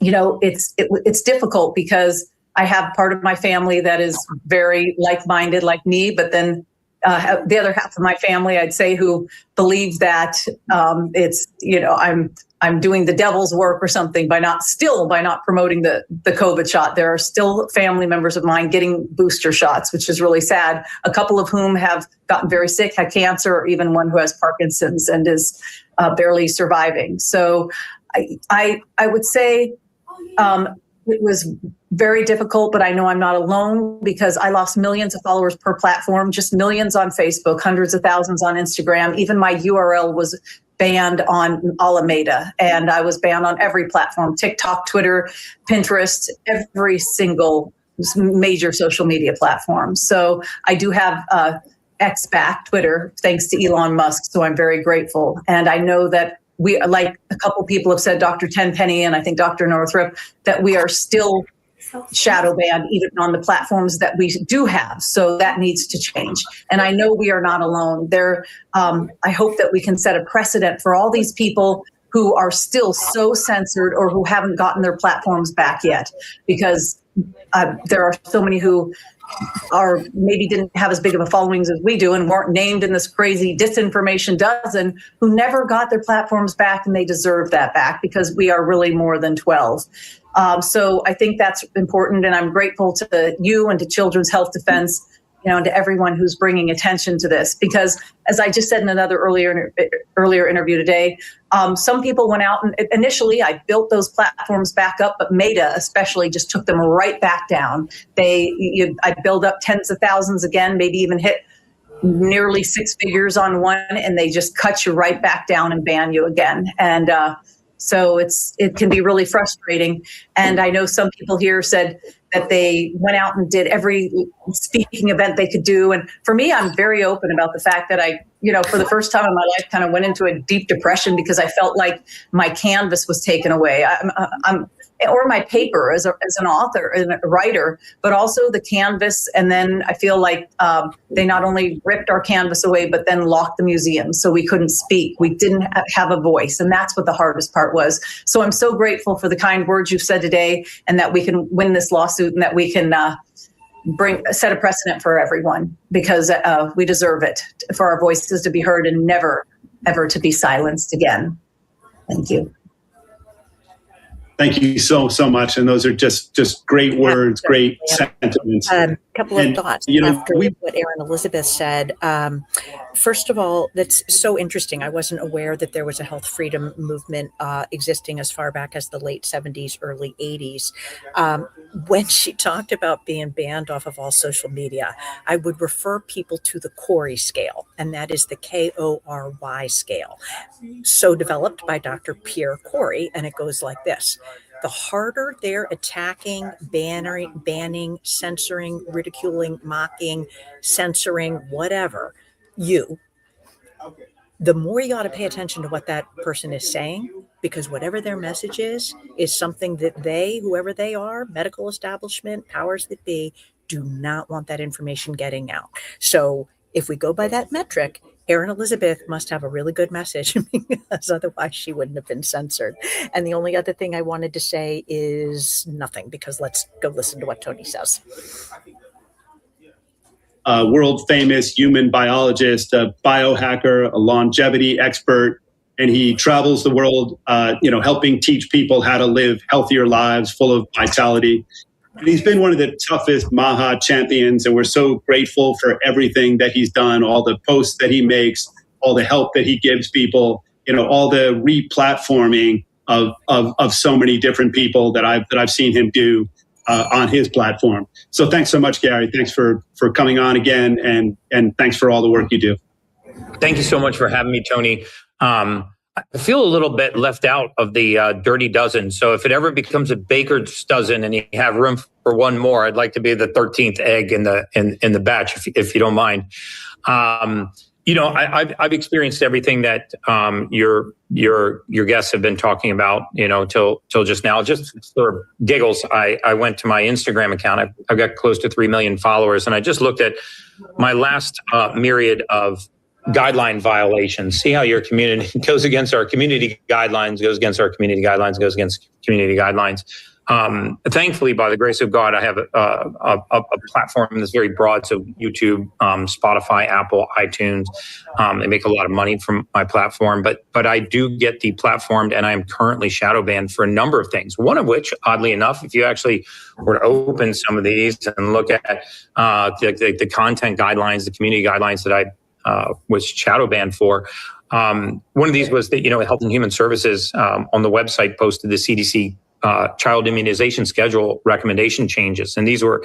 you know, it's difficult because I have part of my family that is very like-minded like me, but then the other half of my family, I'd say, who believes that it's, you know, I'm doing the devil's work or something by not promoting the COVID shot. There are still family members of mine getting booster shots, which is really sad. A couple of whom have gotten very sick, had cancer, or even one who has Parkinson's and is barely surviving. So I would say it was very difficult, but I know I'm not alone because I lost millions of followers per platform, just millions on Facebook, hundreds of thousands on Instagram. Even my URL was banned on Alameda, and I was banned on every platform, TikTok, Twitter, Pinterest, every single major social media platform. So I do have X back, Twitter, thanks to Elon Musk. So I'm very grateful. And I know that we, like a couple people have said, Dr. Tenpenny and I think Dr. Northrup, that we are still shadow banned even on the platforms that we do have. So that needs to change. And I know we are not alone. I hope that we can set a precedent for all these people who are still so censored or who haven't gotten their platforms back yet, because there are so many who are maybe didn't have as big of a followings as we do and weren't named in this crazy Disinformation Dozen, who never got their platforms back, and they deserve that back because we are really more than 12. So I think that's important, and I'm grateful to you and to Children's Health Defense, you know, and to everyone who's bringing attention to this. Because as I just said in another earlier interview today, some people went out and initially I built those platforms back up, but Meta especially just took them right back down. I build up tens of thousands again, maybe even hit nearly 6 figures on one, and they just cut you right back down and ban you again. And so it can be really frustrating. And I know some people here said that they went out and did every speaking event they could do. And for me, I'm very open about the fact that I, you know, for the first time in my life, kind of went into a deep depression because I felt like my canvas was taken away. Or my paper as an author and a writer, but also the canvas. And then I feel like they not only ripped our canvas away, but then locked the museum so we couldn't speak. We didn't have a voice. And that's what the hardest part was. So I'm so grateful for the kind words you've said today, and that we can win this lawsuit, and that we can set a precedent for everyone, because we deserve it, for our voices to be heard and never, ever to be silenced again. Thank you. Thank you so much. And those are just great words, great sentiments. A couple of thoughts after what Erin Elizabeth said. First of all, that's so interesting. I wasn't aware that there was a health freedom movement existing as far back as the late 70s, early 80s. When she talked about being banned off of all social media, I would refer people to the Corey scale, and that is the KORY scale. So developed by Dr. Pierre Corey, and it goes like this. The harder they're attacking, banning, censoring, ridiculing, mocking, censoring, whatever, the more you ought to pay attention to what that person is saying, because whatever their message is something that they, whoever they are, medical establishment, powers that be, do not want that information getting out. So if we go by that metric, Erin Elizabeth must have a really good message, because otherwise she wouldn't have been censored. And the only other thing I wanted to say is nothing, because let's go listen to what Tony says. World famous human biologist, a biohacker, a longevity expert, and he travels the world, helping teach people how to live healthier lives full of vitality. And he's been one of the toughest MAHA champions, and we're so grateful for everything that he's done, all the posts that he makes, all the help that he gives people, all the re-platforming of so many different people that I've seen him do on his platform. So thanks so much, Gary. Thanks for coming on again, and thanks for all the work you do. Thank you so much for having me, Tony. I feel a little bit left out of the dirty dozen. So if it ever becomes a baker's dozen and you have room for one more, I'd like to be the 13th egg in the batch, if you don't mind. I've experienced everything that your guests have been talking about, till just now. Just for giggles, I went to my Instagram account. I've got close to 3 million followers, and I just looked at my last myriad of guideline violations. See how your community goes against our community guidelines, goes against our community guidelines, goes against community guidelines. Thankfully, by the grace of God, I have a platform that's very broad. So YouTube, Spotify, Apple, iTunes, they make a lot of money from my platform. But I do get deplatformed, and I am currently shadow banned for a number of things. One of which, oddly enough, if you actually were to open some of these and look at the content guidelines, the community guidelines that I was shadow banned for. One of these was that, Health and Human Services on the website posted the CDC child immunization schedule recommendation changes, and these were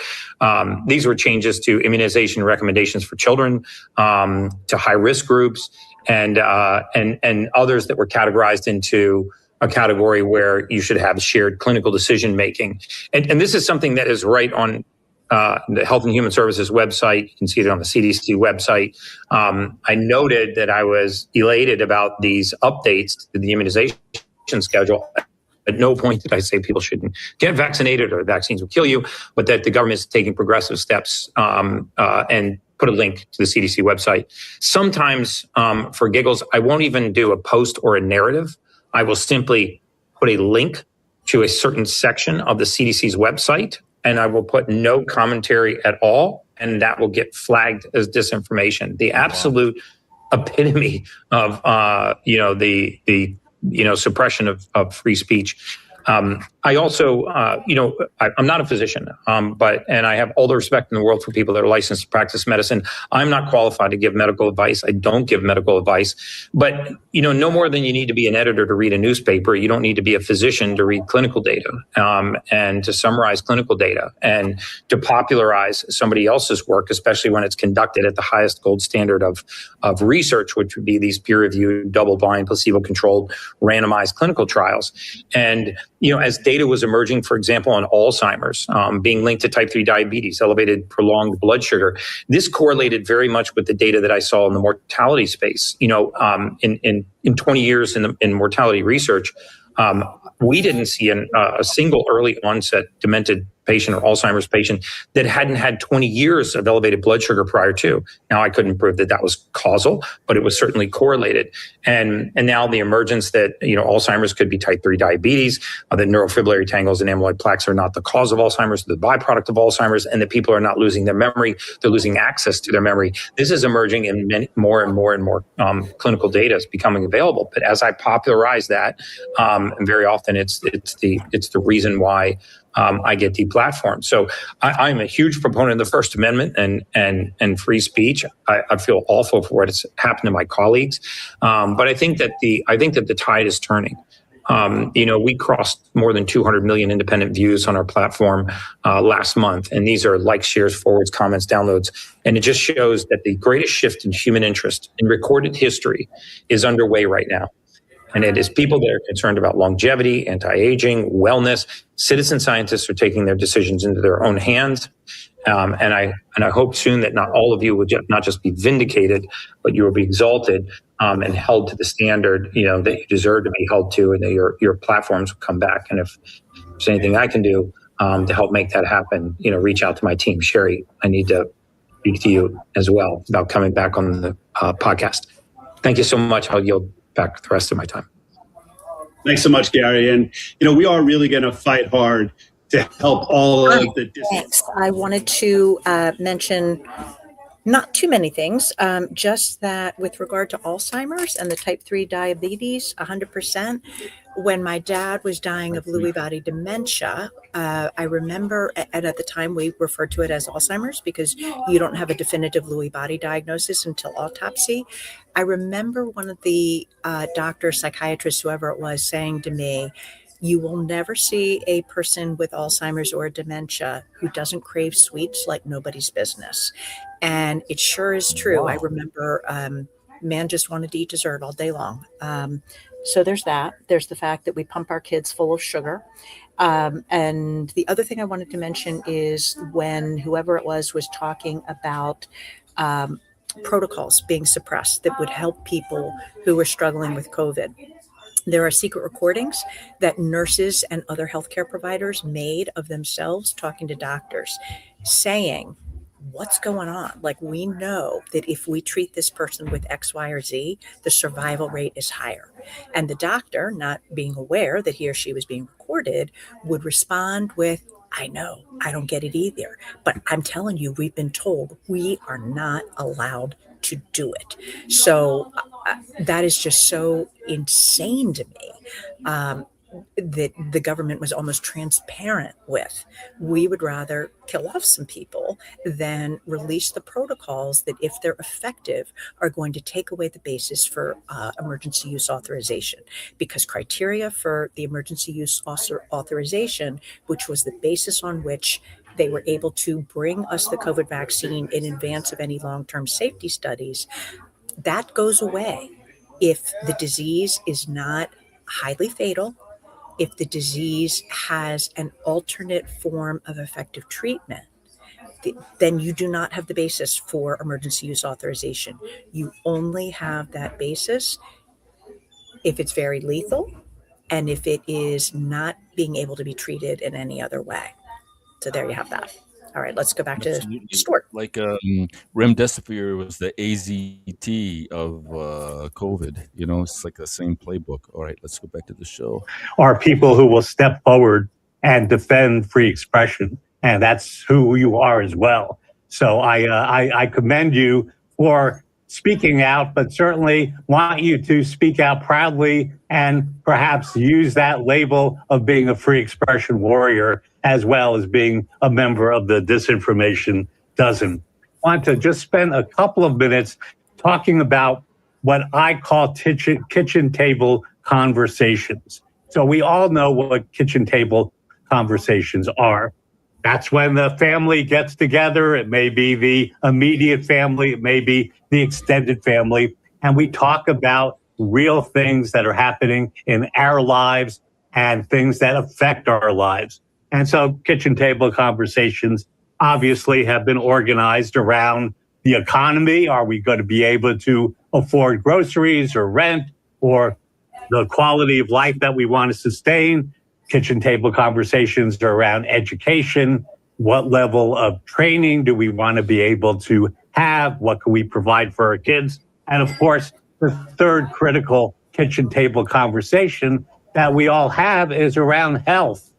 changes to immunization recommendations for children, to high risk groups, and others that were categorized into a category where you should have shared clinical decision making. And this is something that is right on the Health and Human Services website. You can see it on the CDC website. I noted that I was elated about these updates to the immunization schedule. At no point did I say people shouldn't get vaccinated or vaccines will kill you, but that the government is taking progressive steps and put a link to the CDC website. Sometimes, for giggles, I won't even do a post or a narrative. I will simply put a link to a certain section of the CDC's website, and I will put no commentary at all, and that will get flagged as disinformation. The absolute epitome of the suppression of free speech. I also, I'm not a physician, and I have all the respect in the world for people that are licensed to practice medicine. I'm not qualified to give medical advice. I don't give medical advice, but, no more than you need to be an editor to read a newspaper. You don't need to be a physician to read clinical data, and to summarize clinical data and to popularize somebody else's work, especially when it's conducted at the highest gold standard of research, which would be these peer-reviewed, double-blind, placebo-controlled, randomized clinical trials. And as data was emerging, for example, on Alzheimer's being linked to type 3 diabetes, elevated prolonged blood sugar, this correlated very much with the data that I saw in the mortality space. In 20 years in mortality research, we didn't see a single early onset demented patient or Alzheimer's patient that hadn't had 20 years of elevated blood sugar prior to. Now, I couldn't prove that was causal, but it was certainly correlated. And now the emergence that, Alzheimer's could be type 3 diabetes, that neurofibrillary tangles and amyloid plaques are not the cause of Alzheimer's, the byproduct of Alzheimer's, and that people are not losing their memory, they're losing access to their memory. This is emerging in more and more clinical data is becoming available. But as I popularize that, and very often it's the reason why I get deplatformed. So I'm a huge proponent of the First Amendment and free speech. I feel awful for what has happened to my colleagues, but I think that the tide is turning. We crossed more than 200 million independent views on our platform last month, and these are likes, shares, forwards, comments, downloads, and it just shows that the greatest shift in human interest in recorded history is underway right now. And it is people that are concerned about longevity, anti-aging, wellness. Citizen scientists are taking their decisions into their own hands. And I hope soon that not all of you will not just be vindicated, but you will be exalted and held to the standard, that you deserve to be held to, and that your platforms will come back. And if there's anything I can do to help make that happen, reach out to my team. Sherri, I need to speak to you as well about coming back on the podcast. Thank you so much. I'll yield back the rest of my time. Thanks so much, Gary. And, we are really going to fight hard to help all of the... Thanks. I wanted to mention not too many things, just that with regard to Alzheimer's and the type 3 diabetes, 100%. When my dad was dying of Lewy body dementia, I remember, and at the time we referred to it as Alzheimer's because you don't have a definitive Lewy body diagnosis until autopsy. I remember one of the doctors, psychiatrists, whoever it was, saying to me, "You will never see a person with Alzheimer's or dementia who doesn't crave sweets like nobody's business." And it sure is true. Wow. I remember man just wanted to eat dessert all day long. So there's that. There's the fact that we pump our kids full of sugar. And the other thing I wanted to mention is when whoever it was talking about protocols being suppressed that would help people who were struggling with COVID. There are secret recordings that nurses and other healthcare providers made of themselves talking to doctors, saying, what's going on? Like, we know that if we treat this person with X, Y, or Z, the survival rate is higher. And the doctor, not being aware that he or she was being recorded, would respond with, I know, I don't get it either, but I'm telling you, we've been told we are not allowed to do it. So that is just so insane to me. That the government was almost transparent with. We would rather kill off some people than release the protocols that, if they're effective, are going to take away the basis for emergency use authorization. Because criteria for the emergency use authorization, which was the basis on which they were able to bring us the COVID vaccine in advance of any long-term safety studies, that goes away if the disease is not highly fatal, if the disease has an alternate form of effective treatment, then you do not have the basis for emergency use authorization. You only have that basis if it's very lethal and if it is not being able to be treated in any other way. So there you have that. All right, let's go back to Stuart. Like remdesivir was the AZT of COVID. You know, it's like the same playbook. All right, let's go back to the show. Are people who will step forward and defend free expression, and that's who you are as well. So I commend you for speaking out, but certainly want you to speak out proudly and perhaps use that label of being a free expression warrior as well as being a member of the Disinformation Dozen. I want to just spend a couple of minutes talking about what I call kitchen table conversations. So we all know what kitchen table conversations are. That's when the family gets together. It may be the immediate family. It may be the extended family. And we talk about real things that are happening in our lives and things that affect our lives. And so kitchen table conversations obviously have been organized around the economy. Are we going to be able to afford groceries or rent or the quality of life that we want to sustain? Kitchen table conversations are around education. What level of training do we want to be able to have? What can we provide for our kids? And of course, the third critical kitchen table conversation that we all have is around health.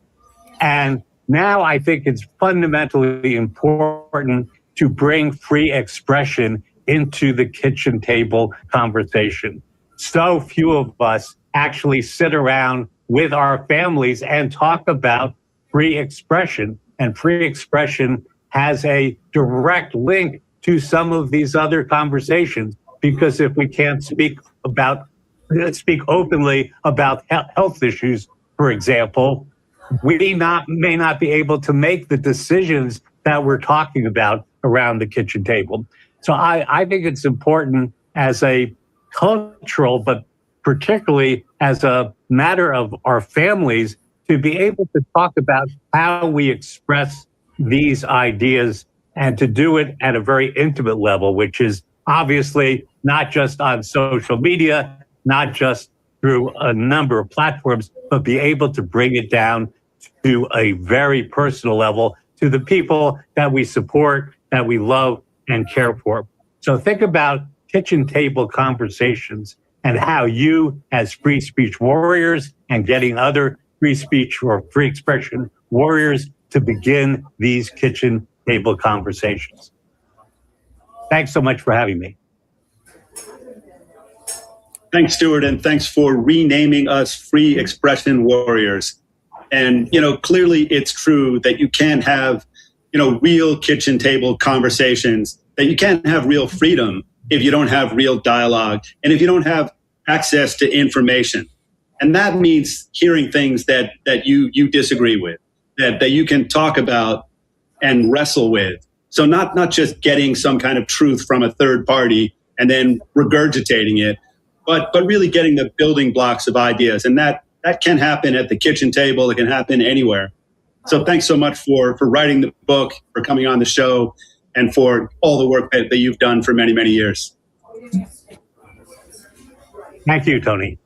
And now I think it's fundamentally important to bring free expression into the kitchen table conversation. So few of us actually sit around with our families and talk about free expression. And free expression has a direct link to some of these other conversations, because if we can't speak openly about health issues, for example, we may not be able to make the decisions that we're talking about around the kitchen table. So I think it's important as a cultural, but particularly as a matter of our families, to be able to talk about how we express these ideas and to do it at a very intimate level, which is obviously not just on social media, not just through a number of platforms, but be able to bring it down to a very personal level to the people that we support, that we love and care for. So think about kitchen table conversations and how you, as free speech warriors and getting other free speech or free expression warriors, to begin these kitchen table conversations. Thanks so much for having me. Thanks, Stuart, and thanks for renaming us free expression warriors. And, clearly it's true that you can't have, real kitchen table conversations, that you can't have real freedom if you don't have real dialogue and if you don't have access to information. And that means hearing things that you disagree with, that you can talk about and wrestle with. So not just getting some kind of truth from a third party and then regurgitating it, but really getting the building blocks of ideas. And that can happen at the kitchen table. It can happen anywhere. So thanks so much for writing the book, for coming on the show. and for all the work that you've done for many, many years. Thank you, Tony.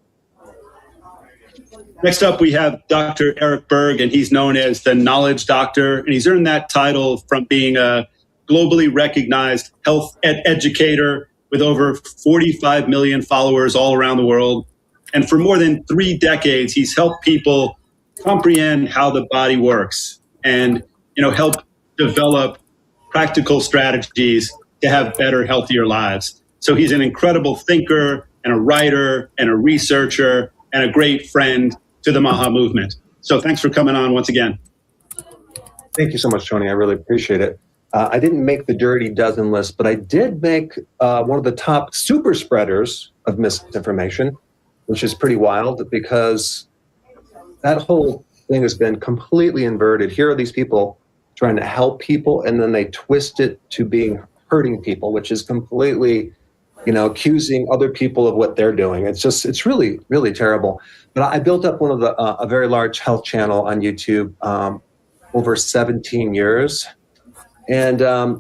Next up, we have Dr. Eric Berg, and he's known as the Knowledge Doctor, and he's earned that title from being a globally recognized health educator with over 45 million followers all around the world. And for more than 3 decades, he's helped people comprehend how the body works and, help develop practical strategies to have better, healthier lives. So he's an incredible thinker and a writer and a researcher and a great friend to the MAHA movement. So thanks for coming on once again. Thank you so much, Tony. I really appreciate it. I didn't make the dirty dozen list, but I did make one of the top super spreaders of misinformation, which is pretty wild because that whole thing has been completely inverted. Here are these people trying to help people, and then they twist it to being hurting people, which is completely, accusing other people of what they're doing. It's really, really terrible. But I built up one of a very large health channel on YouTube over 17 years. And I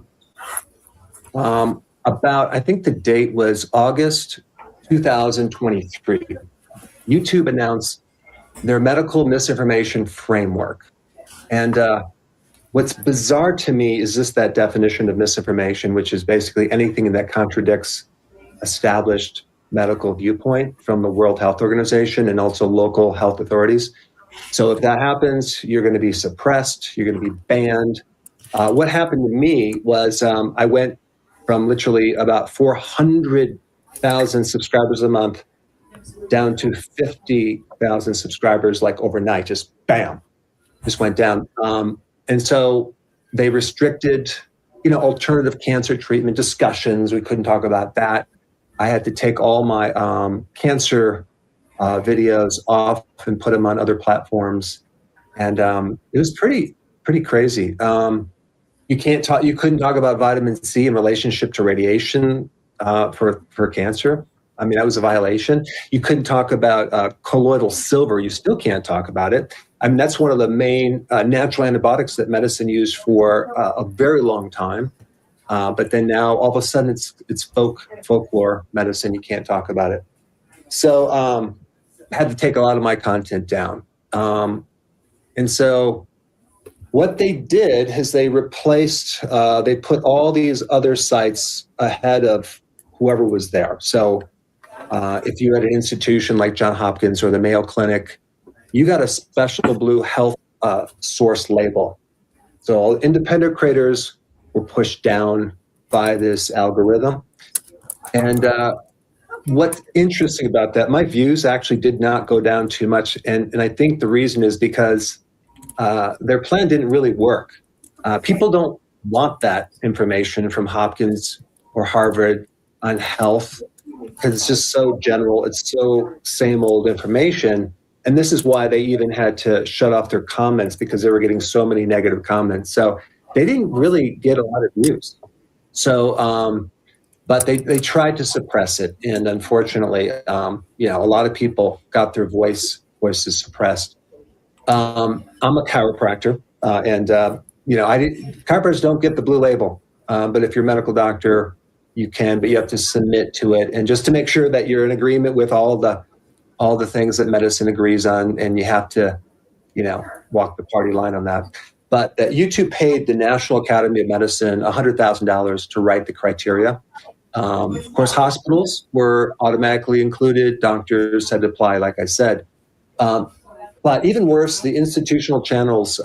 think the date was August 2023. YouTube announced their medical misinformation framework. And what's bizarre to me is just that definition of misinformation, which is basically anything that contradicts established medical viewpoint from the World Health Organization and also local health authorities. So if that happens, you're going to be suppressed, you're going to be banned. What happened to me was I went from literally about 400,000 subscribers a month down to 50,000 subscribers like overnight, just bam, just went down. And so they restricted, alternative cancer treatment discussions. We couldn't talk about that. I had to take all my cancer videos off and put them on other platforms. And it was pretty crazy. You couldn't talk about vitamin C in relationship to radiation for cancer. I mean, that was a violation. You couldn't talk about colloidal silver. You still can't talk about it. I mean, that's one of the main natural antibiotics that medicine used for a very long time. But then now all of a sudden it's folklore medicine. You can't talk about it. So I had to take a lot of my content down. And so what they did is they replaced, they put all these other sites ahead of whoever was there. So if you're at an institution like Johns Hopkins or the Mayo Clinic, you got a special blue health source label. So all independent creators were pushed down by this algorithm. And what's interesting about that, my views actually did not go down too much. And I think the reason is because their plan didn't really work. People don't want that information from Hopkins or Harvard on health because it's just so general. It's so same old information. And this is why they even had to shut off their comments because they were getting so many negative comments. So they didn't really get a lot of views. So, but they tried to suppress it. And unfortunately, a lot of people got their voices suppressed. I'm a chiropractor chiropractors don't get the blue label. But if you're a medical doctor, you can, but you have to submit to it. And just to make sure that you're in agreement with all the things that medicine agrees on, and you have to, walk the party line on that. But YouTube paid the National Academy of Medicine $100,000 to write the criteria. Of course, hospitals were automatically included. Doctors had to apply, like I said. But even worse, the institutional channels,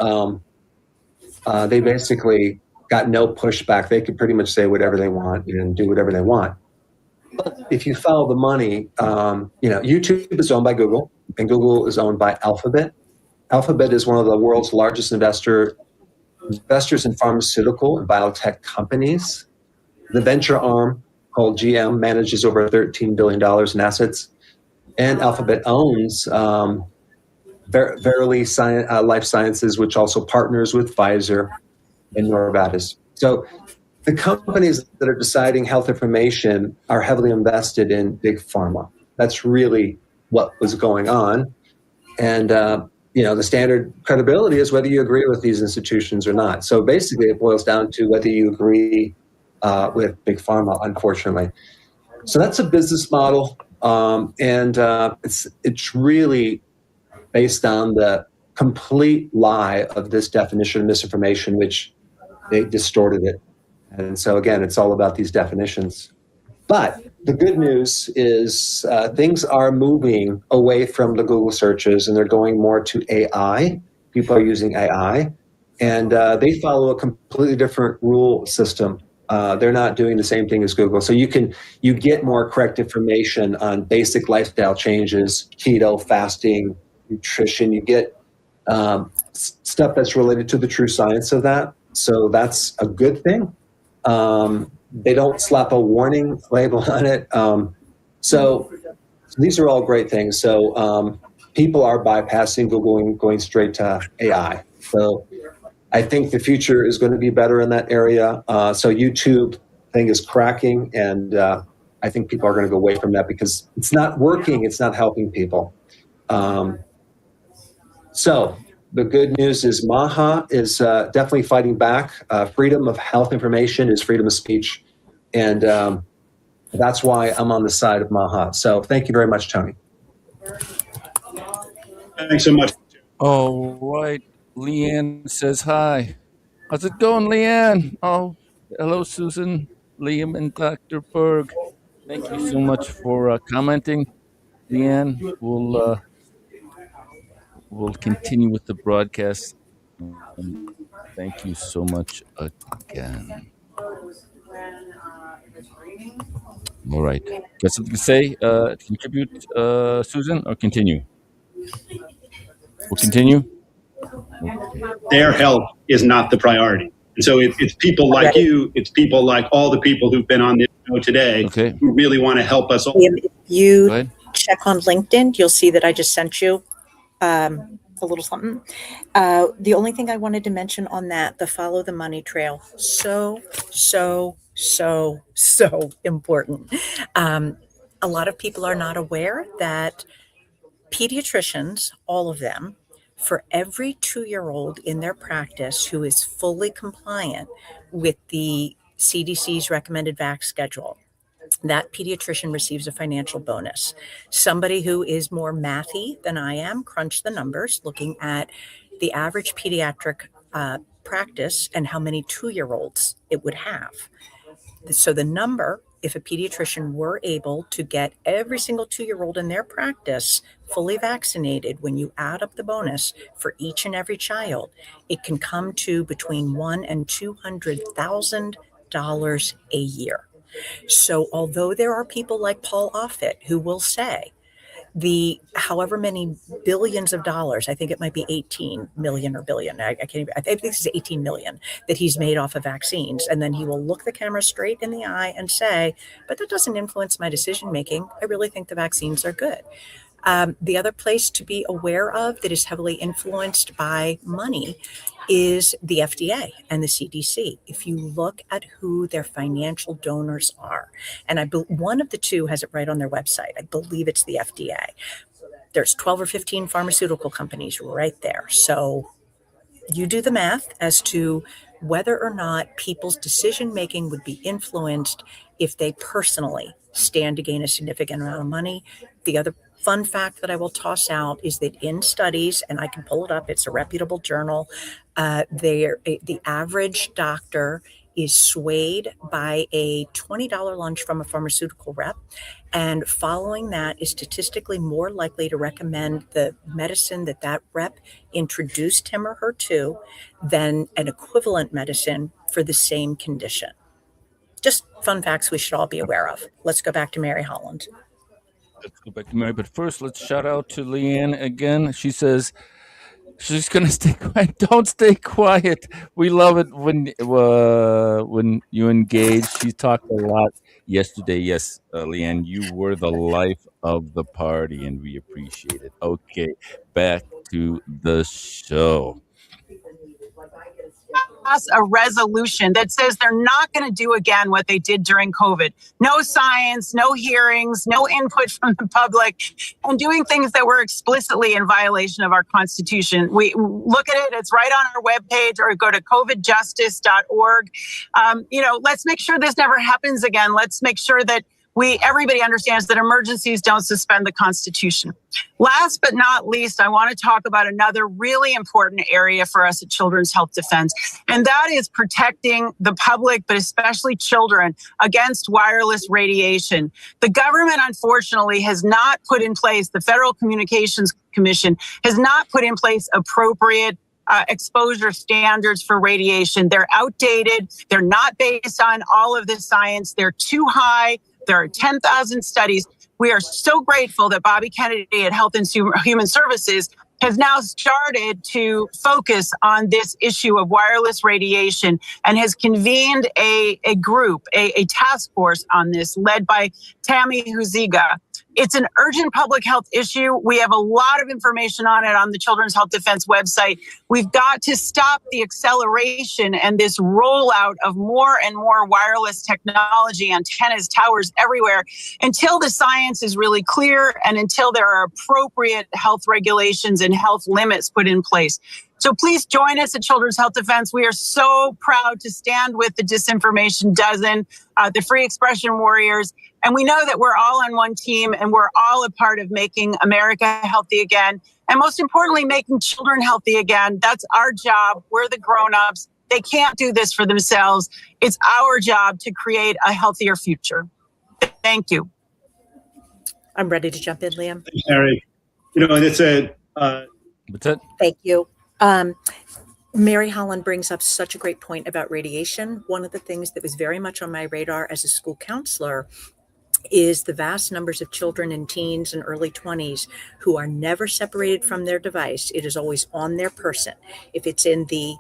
they basically got no pushback. They could pretty much say whatever they want and do whatever they want. But if you follow the money, YouTube is owned by Google, and Google is owned by Alphabet. Alphabet is one of the world's largest investors in pharmaceutical and biotech companies. The venture arm called GM manages over $13 billion in assets. And Alphabet owns Verily Life Sciences, which also partners with Pfizer and Novartis. So the companies that are deciding health information are heavily invested in big pharma. That's really what was going on. And, the standard credibility is whether you agree with these institutions or not. So basically it boils down to whether you agree with big pharma, unfortunately. So that's a business model, and it's really based on the complete lie of this definition of misinformation, which they distorted it. And so again, it's all about these definitions. But the good news is things are moving away from the Google searches, and they're going more to AI. People are using AI, and they follow a completely different rule system. They're not doing the same thing as Google. So you get more correct information on basic lifestyle changes, keto, fasting, nutrition. You get stuff that's related to the true science of that. So that's a good thing. They don't slap a warning label on it. So these are all great things. So people are bypassing Google and going straight to AI. So I think the future is going to be better in that area. So YouTube thing is cracking, and I think people are going to go away from that because it's not working. It's not helping people. So the good news is MAHA is definitely fighting back. Freedom of health information is freedom of speech. And that's why I'm on the side of MAHA. So thank you very much, Tony. Thanks so much. All right. Leanne says hi. How's it going, Leanne? Oh, hello, Susan, Liam, and Dr. Berg. Thank you so much for commenting. Leanne, we'll continue with the broadcast. Thank you so much again. All right. Got something to say? Contribute, Susan, or continue? We'll continue. Okay. Their health is not the priority. And so it's people like you, it's people like all the people who've been on this show today who really want to help us all. If you check on LinkedIn, you'll see that I just sent you a little something. The only thing I wanted to mention on that, the follow the money trail, so important. A lot of people are not aware that pediatricians, all of them, for every 2-year-old in their practice who is fully compliant with the CDC's recommended vax schedule, that pediatrician receives a financial bonus. Somebody who is more mathy than I am crunched the numbers looking at the average pediatric practice and how many 2-year-olds it would have. So the number, if a pediatrician were able to get every single 2-year-old in their practice fully vaccinated, when you add up the bonus for each and every child, it can come to between $100,000 and $200,000 a year. So although there are people like Paul Offit who will say the however many billions of dollars, I think it might be 18 million or billion, I can't even, I think this is 18 million that he's made off of vaccines. And then he will look the camera straight in the eye and say, but that doesn't influence my decision making. I really think the vaccines are good. The other place to be aware of that is heavily influenced by money is the FDA and the CDC. If you look at who their financial donors are, and one of the two has it right on their website. I believe it's the FDA. There's 12 or 15 pharmaceutical companies right there. So you do the math as to whether or not people's decision-making would be influenced if they personally stand to gain a significant amount of money. The other fun fact that I will toss out is that in studies, and I can pull it up, it's a reputable journal, the average doctor is swayed by a $20 lunch from a pharmaceutical rep, and following that is statistically more likely to recommend the medicine that rep introduced him or her to than an equivalent medicine for the same condition. Just fun facts we should all be aware of. Let's go back to Mary Holland. Let's go back to Mary, but first let's shout out to Leanne again. She says she's gonna stay quiet. Don't stay quiet. We love it when you engage. She talked a lot yesterday. Yes, Leanne, you were the life of the party, and we appreciate it. Okay, back to the show. pass a resolution that says they're not going to do again what they did during COVID. No science, no hearings, no input from the public, and doing things that were explicitly in violation of our Constitution. We look at it, it's right on our webpage, or go to covidjustice.org. Let's make sure this never happens again. Let's make sure that everybody understands that emergencies don't suspend the Constitution. Last but not least, I want to talk about another really important area for us at Children's Health Defense, and that is protecting the public, but especially children, against wireless radiation. The government, unfortunately, has not put in place, the Federal Communications Commission has not put in place appropriate exposure standards for radiation. They're outdated. They're not based on all of the science. They're too high. There are 10,000 studies. We are so grateful that Bobby Kennedy at Health and Human Services has now started to focus on this issue of wireless radiation and has convened a group, a task force on this, led by Tammy Huziga. It's an urgent public health issue. We have a lot of information on it on the Children's Health Defense website. We've got to stop the acceleration and this rollout of more and more wireless technology, antennas, towers everywhere, until the science is really clear and until there are appropriate health regulations and health limits put in place. So please join us at Children's Health Defense. We are so proud to stand with the Disinformation Dozen, the Free Expression Warriors. And we know that we're all on one team and we're all a part of making America healthy again. And most importantly, making children healthy again. That's our job. We're the grown-ups. They can't do this for themselves. It's our job to create a healthier future. Thank you. I'm ready to jump in, Liam. Thanks, Sherri. And it's That's it. Thank you. Mary Holland brings up such a great point about radiation. One of the things that was very much on my radar as a school counselor is the vast numbers of children and teens and early 20s who are never separated from their device. It is always on their person. If it's in the,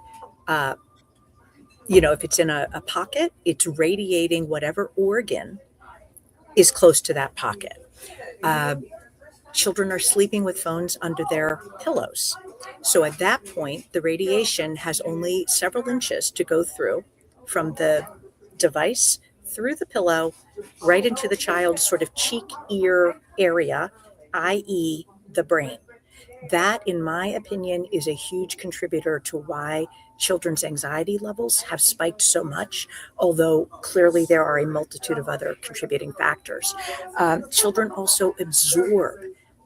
if it's in a pocket, it's radiating whatever organ is close to that pocket. Children are sleeping with phones under their pillows. So at that point, the radiation has only several inches to go through from the device through the pillow right into the child's sort of cheek ear area, i.e. the brain. That, in my opinion, is a huge contributor to why children's anxiety levels have spiked so much, although clearly there are a multitude of other contributing factors. Children also absorb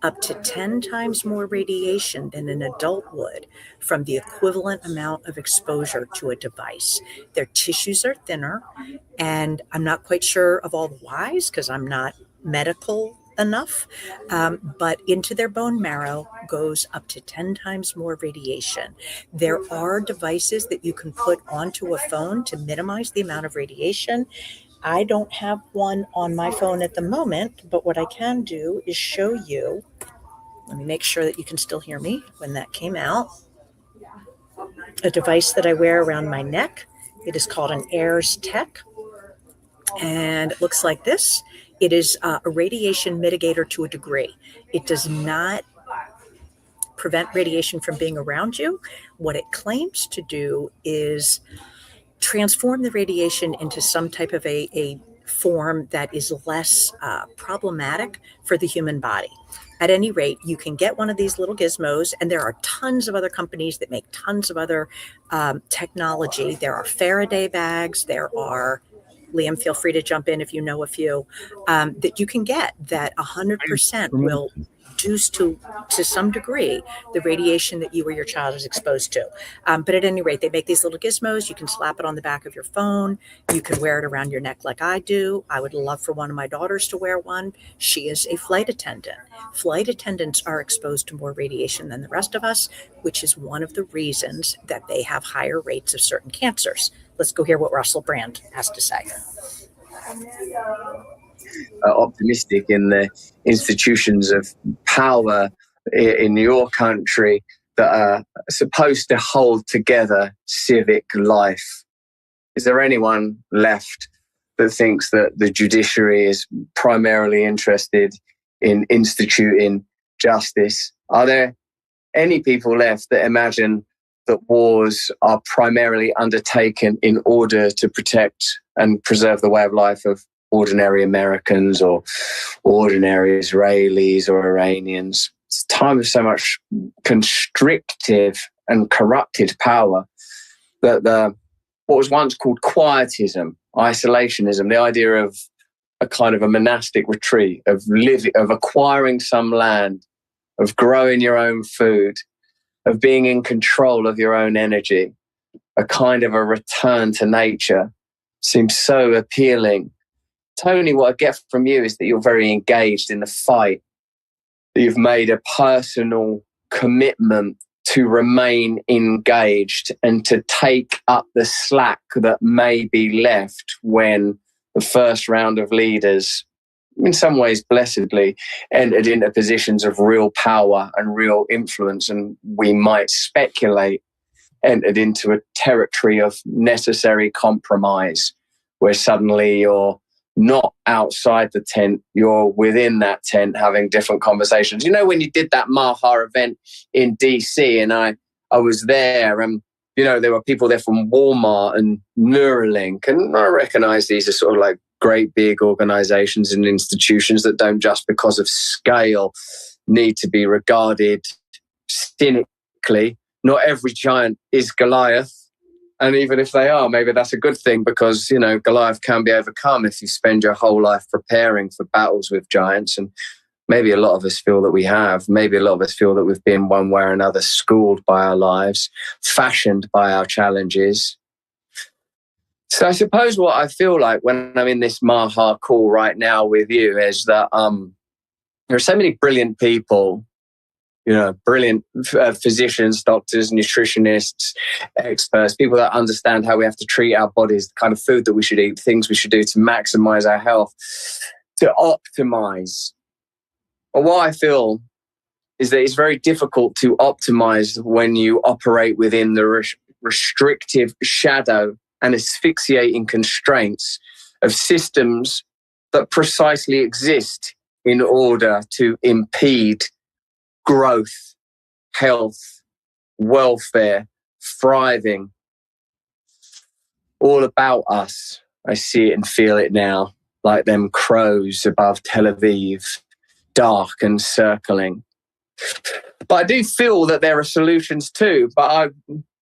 up to 10 times more radiation than an adult would from the equivalent amount of exposure to a device. Their tissues are thinner, and I'm not quite sure of all the whys because I'm not medical enough, but into their bone marrow goes up to 10 times more radiation. There are devices that you can put onto a phone to minimize the amount of radiation. I don't have one on my phone at the moment, but what I can do is show you. Let me make sure that you can still hear me when that came out. A device that I wear around my neck. It is called an AIRS Tech, and it looks like this. It is a radiation mitigator to a degree. It does not prevent radiation from being around you. What it claims to do is transform the radiation into some type of a form that is less problematic for the human body. At any rate, you can get one of these little gizmos, and there are tons of other companies that make tons of other technology. There are Faraday bags. There are, Liam, feel free to jump in if you know a few, that you can get that 100% will reduce to some degree the radiation that you or your child is exposed to. But at any rate, they make these little gizmos. You can slap it on the back of your phone. You can wear it around your neck like I do. I would love for one of my daughters to wear one. She is a flight attendant. Flight attendants are exposed to more radiation than the rest of us, which is one of the reasons that they have higher rates of certain cancers. Let's go hear what Russell Brand has to say. Optimistic in the institutions of power in your country that are supposed to hold together civic life. Is there anyone left that thinks that the judiciary is primarily interested in instituting justice? Are there any people left that imagine that wars are primarily undertaken in order to protect and preserve the way of life of ordinary Americans or ordinary Israelis or Iranians. It's a time of so much constrictive and corrupted power that what was once called quietism, isolationism, the idea of a kind of a monastic retreat, of living, of acquiring some land, of growing your own food, of being in control of your own energy, a kind of a return to nature, seems so appealing. Tony, what I get from you is that you're very engaged in the fight, that you've made a personal commitment to remain engaged and to take up the slack that may be left when the first round of leaders, in some ways blessedly, entered into positions of real power and real influence, and we might speculate entered into a territory of necessary compromise, where suddenly you're not outside the tent, you're within that tent having different conversations. You know, when you did that MAHA event in DC, and I was there, and you know, there were people there from Walmart and Neuralink, and I recognize these are sort of like great big organizations and institutions that don't, just because of scale, need to be regarded cynically. Not every giant is Goliath. And even if they are, maybe that's a good thing, because, you know, Goliath can be overcome if you spend your whole life preparing for battles with giants. And maybe a lot of us feel that we have. Maybe a lot of us feel that we've been one way or another schooled by our lives, fashioned by our challenges. So I suppose what I feel like when I'm in this MAHA call right now with you is that there are so many brilliant people, you know, brilliant physicians, doctors, nutritionists, experts, people that understand how we have to treat our bodies, the kind of food that we should eat, things we should do to maximize our health, to optimize. But what I feel is that it's very difficult to optimize when you operate within the restrictive shadow and asphyxiating constraints of systems that precisely exist in order to impede growth, health, welfare, thriving, all about us. I see it and feel it now, like them crows above Tel Aviv, dark and circling. But I do feel that there are solutions too, but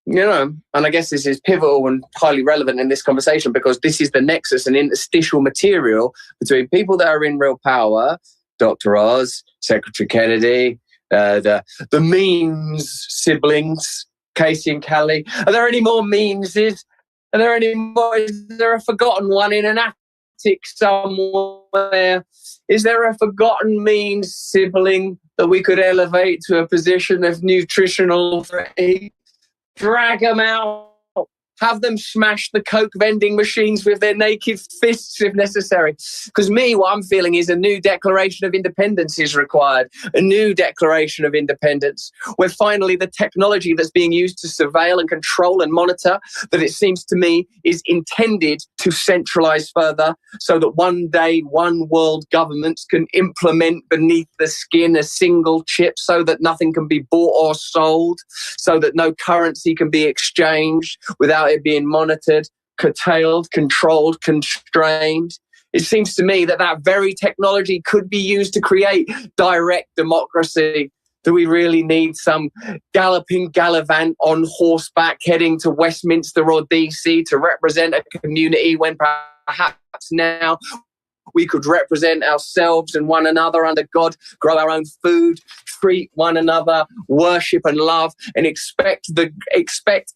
and I guess this is pivotal and highly relevant in this conversation, because this is the nexus and interstitial material between people that are in real power, Dr. Oz, Secretary Kennedy, the Means siblings, Casey and Callie. Are there any more Meanses? Are there any more? Is there a forgotten one in an attic somewhere? Is there a forgotten Means sibling that we could elevate to a position of nutritional authority? Drag them out. Have them smash the Coke vending machines with their naked fists if necessary. Because what I'm feeling is a new declaration of independence is required. A new declaration of independence, where finally the technology that's being used to surveil and control and monitor, that it seems to me is intended to centralize further, so that one day one world governments can implement beneath the skin a single chip, so that nothing can be bought or sold, so that no currency can be exchanged without it being monitored, curtailed, controlled, constrained. It seems to me that that very technology could be used to create direct democracy. Do we really need some galloping gallivant on horseback heading to Westminster or DC to represent a community, when perhaps now we could represent ourselves and one another under God, grow our own food, treat one another, worship and love, and expect,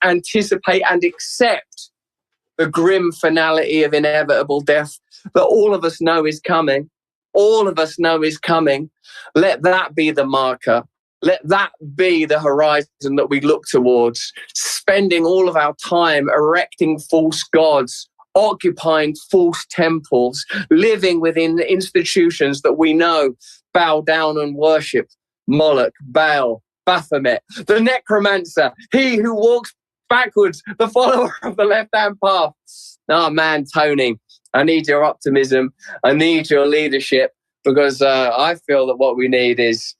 anticipate and accept the grim finality of inevitable death that all of us know is coming. All of us know is coming. Let that be the marker. Let that be the horizon that we look towards, spending all of our time erecting false gods, occupying false temples, living within institutions that we know bow down and worship Moloch, Baal, Baphomet, the necromancer, he who walks backwards, the follower of the left-hand path. Oh man, Tony, I need your optimism. I need your leadership, because I feel that what we need is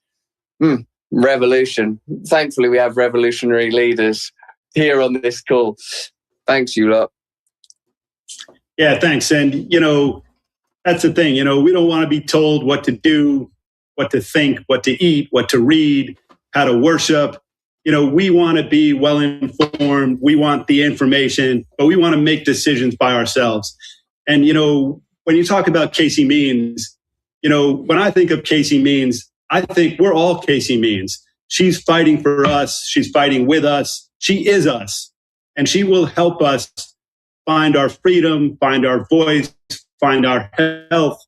revolution. Thankfully, we have revolutionary leaders. here on this call. Thanks, you lot. Yeah, thanks. And, that's the thing, we don't want to be told what to do, what to think, what to eat, what to read, how to worship. We want to be well informed. We want the information, but we want to make decisions by ourselves. And, when you talk about Casey Means, when I think of Casey Means, I think we're all Casey Means. She's fighting for us. She's fighting with us. She is us. And she will help us find our freedom, find our voice, find our health.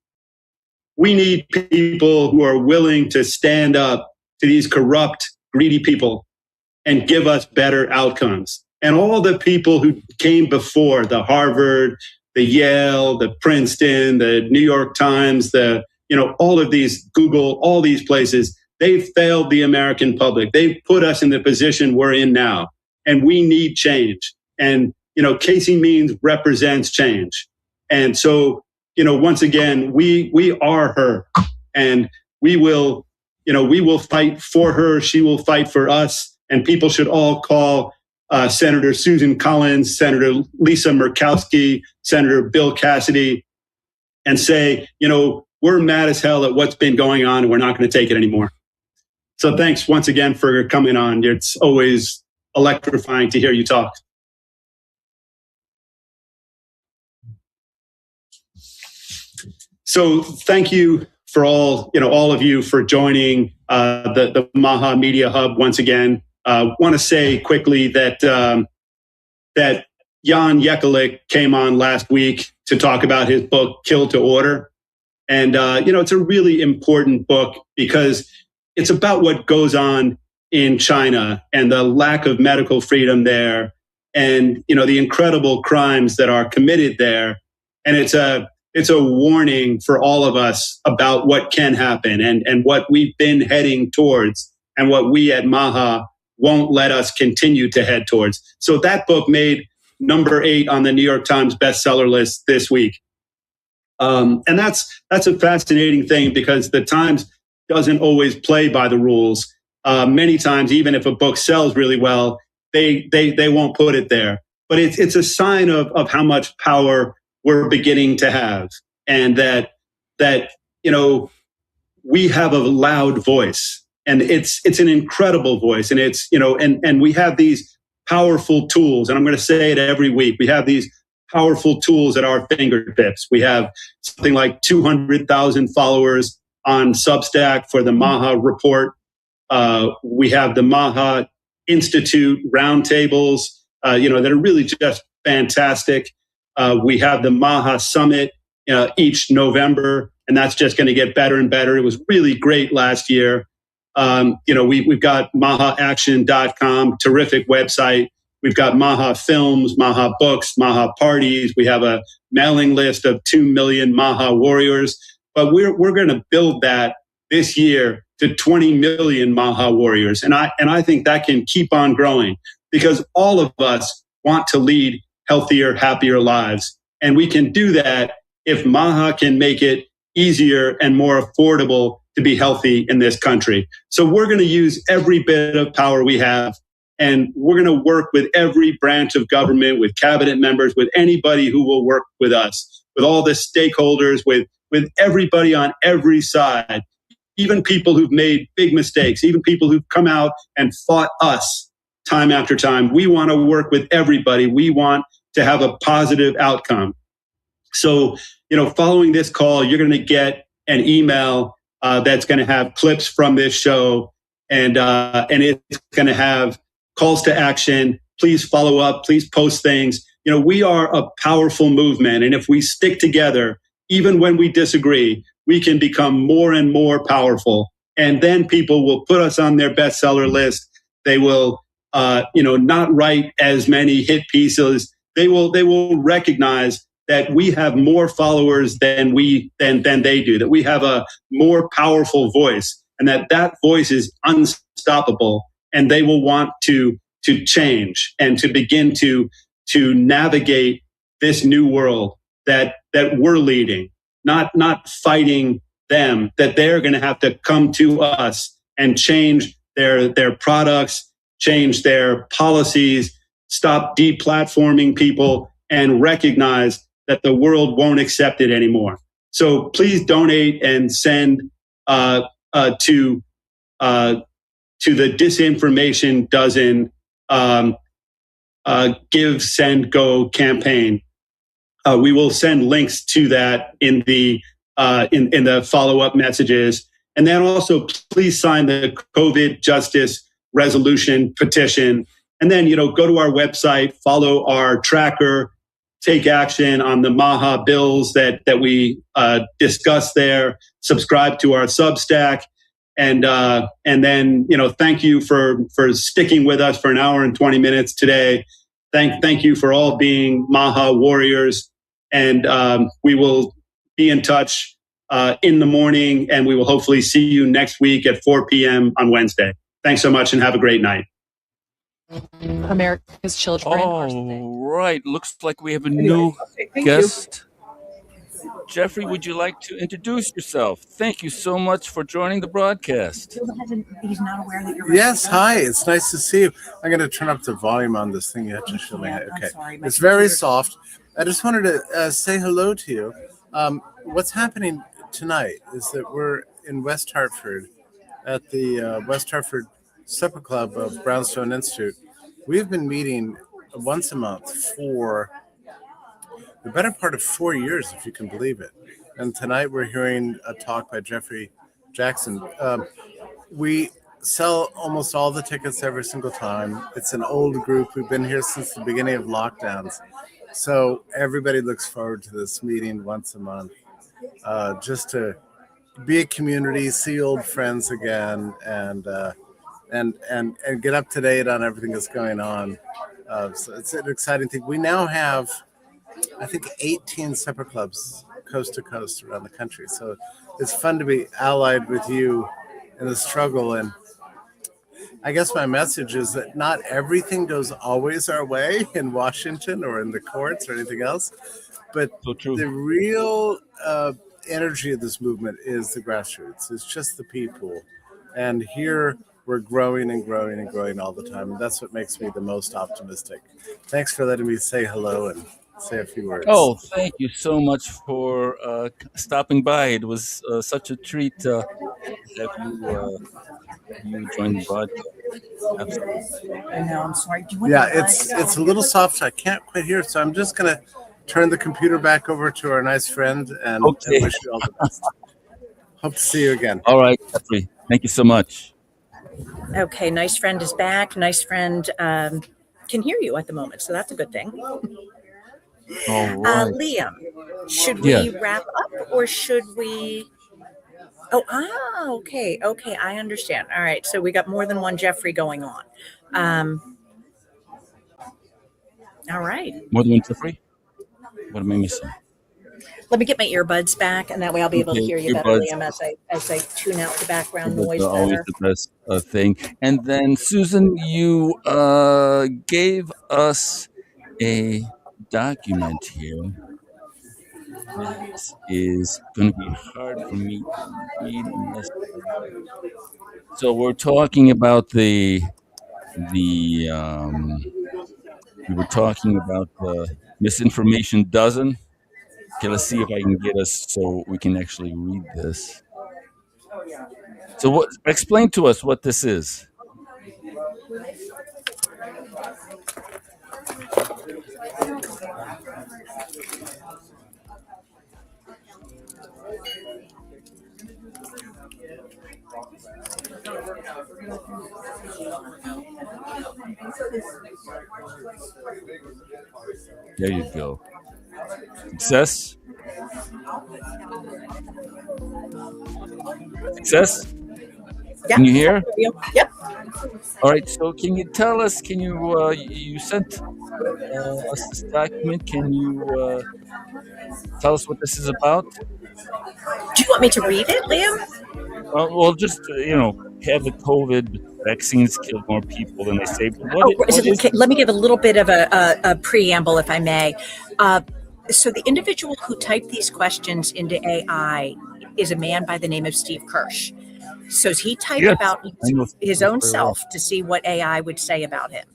We need people who are willing to stand up to these corrupt, greedy people and give us better outcomes. And all the people who came before, the Harvard, the Yale, the Princeton, the New York Times, all of these, Google, all these places, they failed the American public. They've put us in the position we're in now, and we need change. And, Casey Means represents change. And so, once again, we are her, and we will fight for her. She will fight for us. And people should all call Senator Susan Collins, Senator Lisa Murkowski, Senator Bill Cassidy, and say, we're mad as hell at what's been going on, and we're not going to take it anymore. So thanks once again for coming on. It's always electrifying to hear you talk. So thank you for all of you for joining the MAHA Media Hub once again. Want to say quickly that Jan Jekielek came on last week to talk about his book, Kill to Order. And, it's a really important book because it's about what goes on in China and the lack of medical freedom there and, the incredible crimes that are committed there. And it's a warning for all of us about what can happen and what we've been heading towards and what we at MAHA won't let us continue to head towards. So that book made number 8 on the New York Times bestseller list this week. And that's a fascinating thing because the Times doesn't always play by the rules. Many times, even if a book sells really well, they won't put it there. But it's a sign of how much power we're beginning to have, and that we have a loud voice, and it's an incredible voice, and it's and we have these powerful tools, and I'm going to say it every week. We have these powerful tools at our fingertips. We have something like 200,000 followers on Substack for the MAHA report. We have the MAHA Institute roundtables, that are really just fantastic. We have the MAHA Summit each November, and that's just going to get better and better. It was really great last year. We've got MAHAaction.com, terrific website. We've got MAHA Films, MAHA Books, MAHA Parties. We have a mailing list of 2 million MAHA warriors. But we're going to build that this year to 20 million MAHA warriors. And I think that can keep on growing because all of us want to lead healthier, happier lives. And we can do that if MAHA can make it easier and more affordable to be healthy in this country. So we're going to use every bit of power we have, and we're going to work with every branch of government, with cabinet members, with anybody who will work with us, with all the stakeholders, with everybody on every side, even people who've made big mistakes, even people who've come out and fought us time after time. We want to work with everybody. We want to have a positive outcome. So, following this call, you're going to get an email that's going to have clips from this show, and it's going to have calls to action. Please follow up. Please post things. We are a powerful movement, and if we stick together, even when we disagree, we can become more and more powerful. And then people will put us on their bestseller list. They will, not write as many hit pieces. They will recognize that we have more followers than they do, that we have a more powerful voice, and that voice is unstoppable. And they will want to change and to begin to navigate this new world that we're leading, not fighting them, that they're going to have to come to us and change their products, change their policies, stop deplatforming people, and recognize that the world won't accept it anymore. So please donate and send to the Disinformation Dozen Give, Send, Go campaign. We will send links to that in the follow-up messages. And then also please sign the COVID Justice Resolution petition. And then, go to our website, follow our tracker, take action on the MAHA bills that we discuss there, subscribe to our Substack. And then, thank you for sticking with us for an hour and 20 minutes today. Thank you for all being MAHA warriors. And we will be in touch in the morning, and we will hopefully see you next week at 4 p.m. on Wednesday. Thanks so much and have a great night. America's children. All right. Looks like we have a new guest. Jeffrey, would you like to introduce yourself? Thank you so much for joining the broadcast. He's not aware that you're Yes, hi. It's nice to see you. I'm going to turn up the volume on this thing. You have to show me. Okay. It's very soft. I just wanted to say hello to you. What's happening tonight is that we're in West Hartford at the West Hartford Supper Club of Brownstone Institute. We've been meeting once a month for the better part of 4 years, if you can believe it. And tonight we're hearing a talk by Jeffrey Jackson. We sell almost all the tickets every single time. It's an old group. We've been here since the beginning of lockdowns. So everybody looks forward to this meeting once a month, just to be a community, see old friends again, and get up to date on everything that's going on. So it's an exciting thing. We now have, I think, 18 supper clubs coast to coast around the country. So it's fun to be allied with you in the struggle. And I guess my message is that not everything goes always our way in Washington or in the courts or anything else. But the real energy of this movement is the grassroots. It's just the people. And here we're growing and growing and growing all the time. And that's what makes me the most optimistic. Thanks for letting me say hello and say a few words. Oh, thank you so much for stopping by. It was such a treat to have you join the broadcast. Absolutely. I know, I'm sorry. Do you want it's a little soft. I can't quite hear it, so I'm just going to turn the computer back over to our nice friend and wish you all the best. Hope to see you again. All right, Jeffrey. Thank you so much. Okay, nice friend is back. Nice friend can hear you at the moment, so that's a good thing. All right. Liam, should we wrap up or should we? Okay, I understand. All right, so we got more than one Jeffrey going on. All right. More than one Jeffrey? What am I missing? Let me get my earbuds back, and that way I'll be able to hear you better, Liam, as I tune out the background noise always better. the best thing. And then, Susan, you gave us a document here. This is going to be hard for me to read unless. So we're talking about we were talking about the Misinformation Dozen. Okay, let's see if I can get us so we can actually read this. So explain to us what this is. There you go. Success? Success? Yeah. Can you hear? Yep. All right. So can you tell us, you sent us this document. Can you tell us what this is about? Do you want me to read it, Liam? Well, just, have the COVID vaccines killed more people than they saved. Let me give a little bit of a preamble, if I may. So the individual who typed these questions into AI is a man by the name of Steve Kirsch. So he typed about his own self to see what AI would say about him.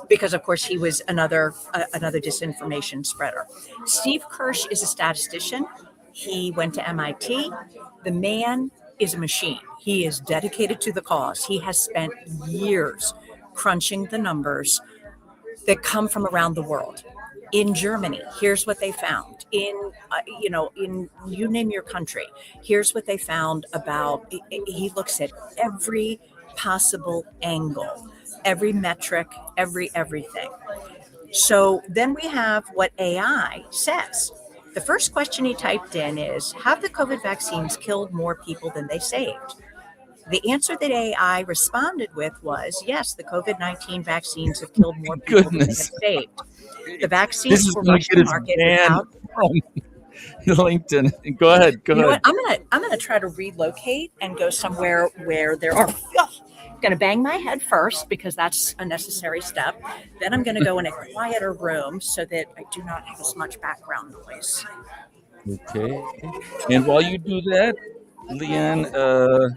because of course he was another disinformation spreader. Steve Kirsch is a statistician. He went to MIT. The man is a machine. He is dedicated to the cause. He has spent years crunching the numbers that come from around the world. In Germany, here's what they found. In you name your country, here's what they found about. He looks at every possible angle, every metric, everything. So then we have what AI says. The first question he typed in is, have the COVID vaccines killed more people than they saved? The answer that AI responded with was, yes, the COVID-19 vaccines have killed more people than they have saved. The vaccines were rushed to market without LinkedIn. Go ahead. You know what? I'm gonna try to relocate and go somewhere where there are. I'm gonna bang my head first because that's a necessary step. Then I'm gonna go in a quieter room so that I do not have as much background noise. Okay. And while you do that, Leanne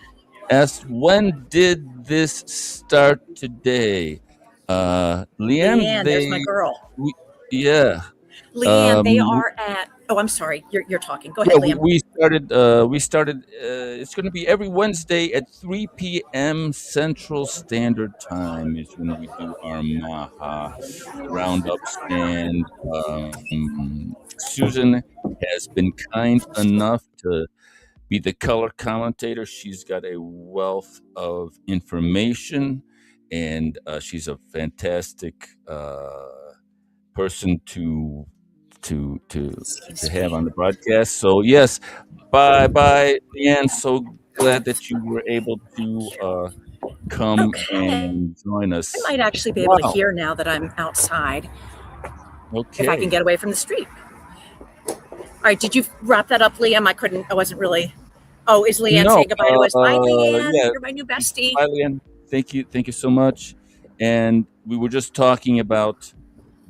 asked, when did this start today? Leanne, there's my girl. Yeah. Leanne, they are at. Oh, I'm sorry. You're talking. Go ahead, Leanne. We started. It's going to be every Wednesday at 3 p.m. Central Standard Time is when we do our MAHA roundups, and Susan has been kind enough to be the color commentator. She's got a wealth of information, and she's a fantastic person to have on the broadcast. So yes, bye, Leanne. So glad that you were able to come and join us. I might actually be able to hear now that I'm outside. Okay. If I can get away from the street. All right. Did you wrap that up, Liam? I wasn't really. Oh, is Leanne saying goodbye to us? Bye, Leanne. Yeah. You're my new bestie. Bye, Leanne. Thank you so much. And we were just talking about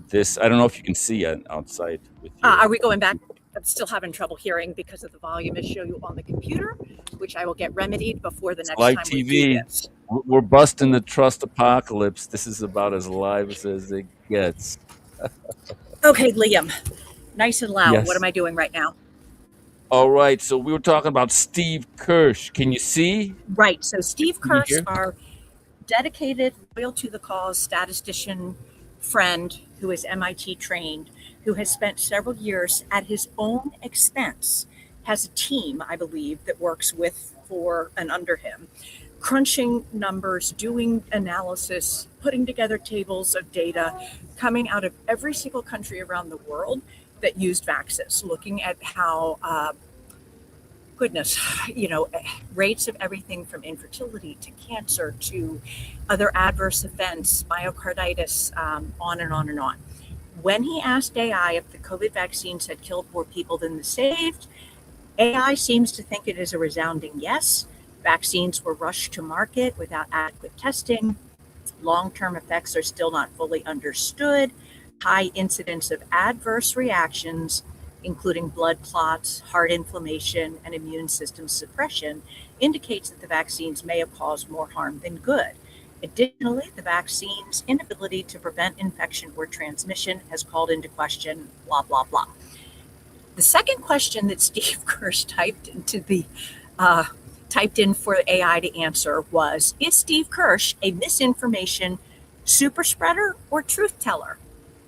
this. I don't know if you can see outside with you. Are we going back? I'm still having trouble hearing because of the volume issue on the computer, which I will get remedied before the next live time TV. we do this. We're busting the trust apocalypse. This is about as live as it gets. Okay, Liam, nice and loud. Yes. What am I doing right now? All right, so we were talking about Steve Kirsch. Can you see? Right, so Steve Kirsch, our dedicated, loyal to the cause statistician friend who is MIT trained, who has spent several years at his own expense, has a team, I believe, that works with, for, and under him, crunching numbers, doing analysis, putting together tables of data coming out of every single country around the world that used vaccines, looking at how, rates of everything from infertility to cancer to other adverse events, myocarditis, on and on and on. When he asked AI if the COVID vaccines had killed more people than they saved, AI seems to think it is a resounding yes. Vaccines were rushed to market without adequate testing. Long-term effects are still not fully understood. High incidence of adverse reactions, including blood clots, heart inflammation, and immune system suppression, indicates that the vaccines may have caused more harm than good. Additionally, the vaccine's inability to prevent infection or transmission has called into question blah, blah, blah. The second question that Steve Kirsch typed in for AI to answer was, is Steve Kirsch a misinformation super spreader or truth teller?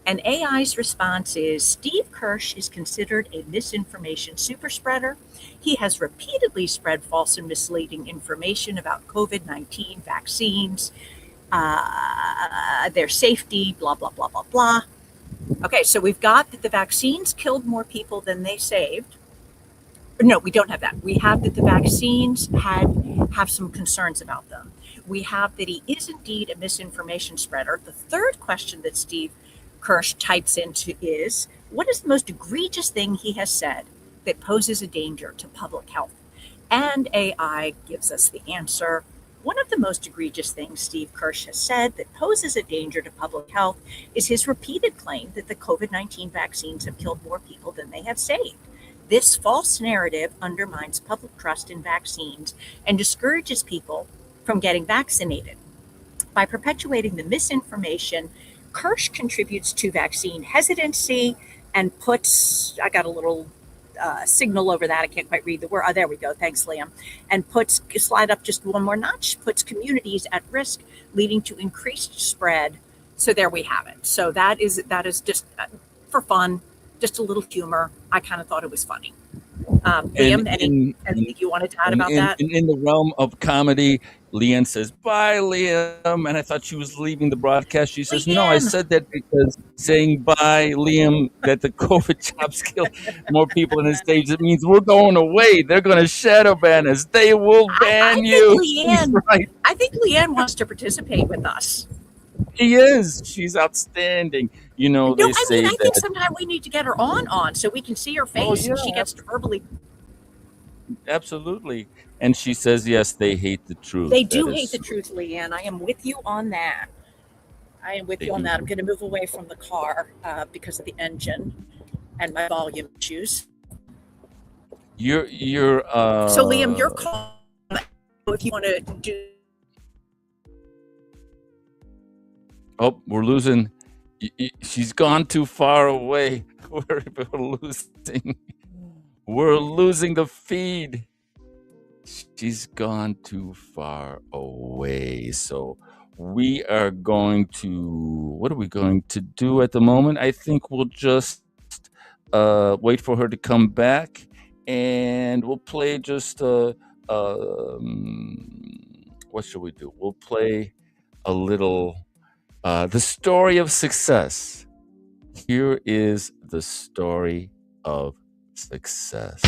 And AI's response is, Steve Kirsch is considered a misinformation super spreader. He has repeatedly spread false and misleading information about COVID-19 vaccines, their safety, blah, blah, blah, blah, blah. Okay, so we've got that the vaccines killed more people than they saved. No, we don't have that. We have that the vaccines have some concerns about them. We have that he is indeed a misinformation spreader. The third question that Steve Kirsch types into is, what is the most egregious thing he has said that poses a danger to public health? And AI gives us the answer. One of the most egregious things Steve Kirsch has said that poses a danger to public health is his repeated claim that the COVID-19 vaccines have killed more people than they have saved. This false narrative undermines public trust in vaccines and discourages people from getting vaccinated. By perpetuating the misinformation, Kirsch contributes to vaccine hesitancy and puts, I got a little signal over that. I can't quite read the word. Oh, there we go. Thanks, Liam. And slide up just one more notch, puts communities at risk, leading to increased spread. So there we have it. So that is just for fun, just a little humor. I kind of thought it was funny. Liam, anything you wanted to add about that? In the realm of comedy, Leanne says, "Bye, Liam." And I thought she was leaving the broadcast. She says, "No, I said that because saying bye, Liam, that the COVID jobs kill more people in the States. It means we're going away. They're going to shadow ban us. They will ban you." I think Leanne wants to participate with us. She is. She's outstanding. You know, I think sometimes we need to get her on so we can see her face and she gets to verbally. Absolutely. And she says, yes, they hate the truth. They do hate the truth, Leanne. I am with you on that. I'm going to move away from the car because of the engine and my volume issues. So Liam, your call, if you want to do. Oh, we're losing. She's gone too far away. We're losing the feed. She's gone too far away. So we are going to, what are we going to do at the moment? I think we'll just wait for her to come back, and we'll play just, what should we do? We'll play a little, the story of success. Here is the story of success.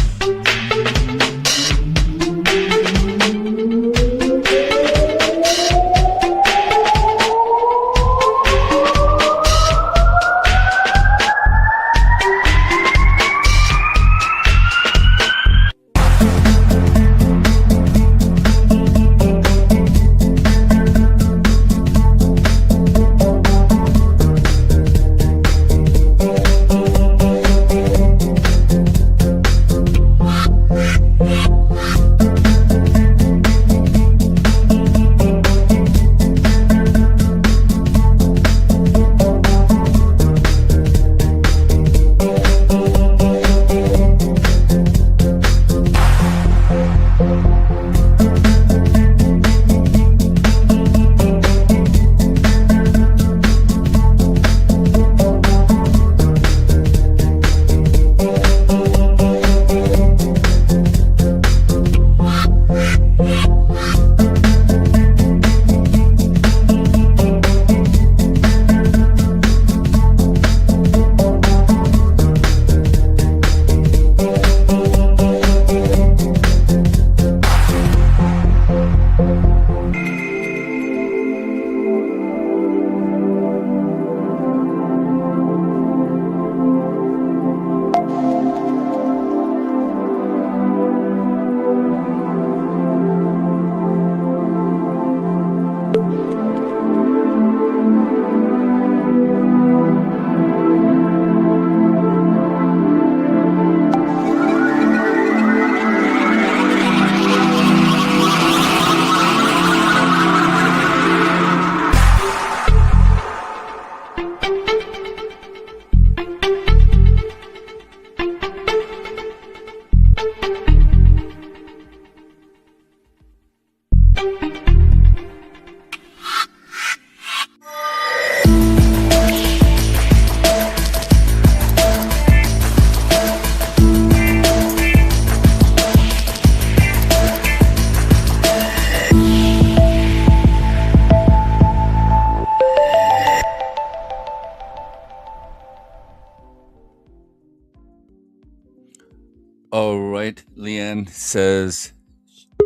All right, Leanne says,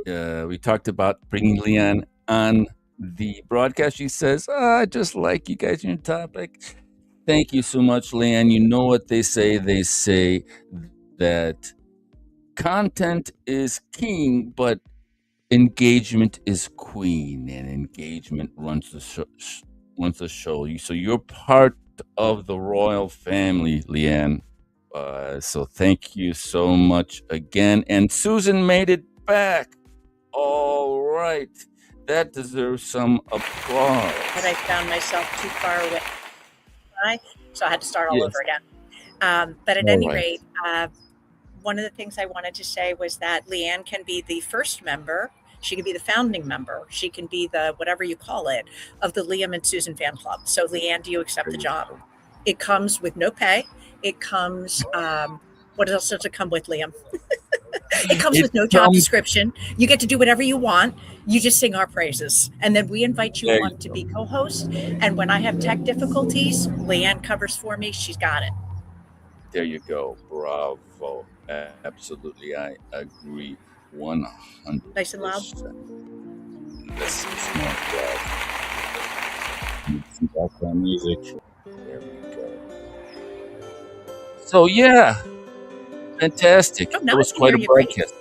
we talked about bringing Leanne on the broadcast. She says, I just like you guys in your topic. Thank you so much, Leanne. You know what they say? They say that content is king, but engagement is queen, and engagement runs the show. So you're part of the royal family, Leanne. So thank you so much again. And Susan made it back. All right. That deserves some applause. But I found myself too far away. I? So I had to start all Yes. over again. But at All any right. rate, one of the things I wanted to say was that Leanne can be the first member. She can be the founding member. She can be the whatever you call it of the Liam and Susan fan club. So Leanne, do you accept the job? It comes with no pay. It comes. What else does it come with, Liam? It comes with no job description. You get to do whatever you want. You just sing our praises. And then we invite you on to be co-host. And when I have tech difficulties, Leanne covers for me. She's got it. There you go. Bravo. Absolutely. I agree 100%. Nice and loud. That's a smart job. Some background music. There we go. So, yeah. Fantastic. Oh, now That was I can quite hear a you great. broadcast.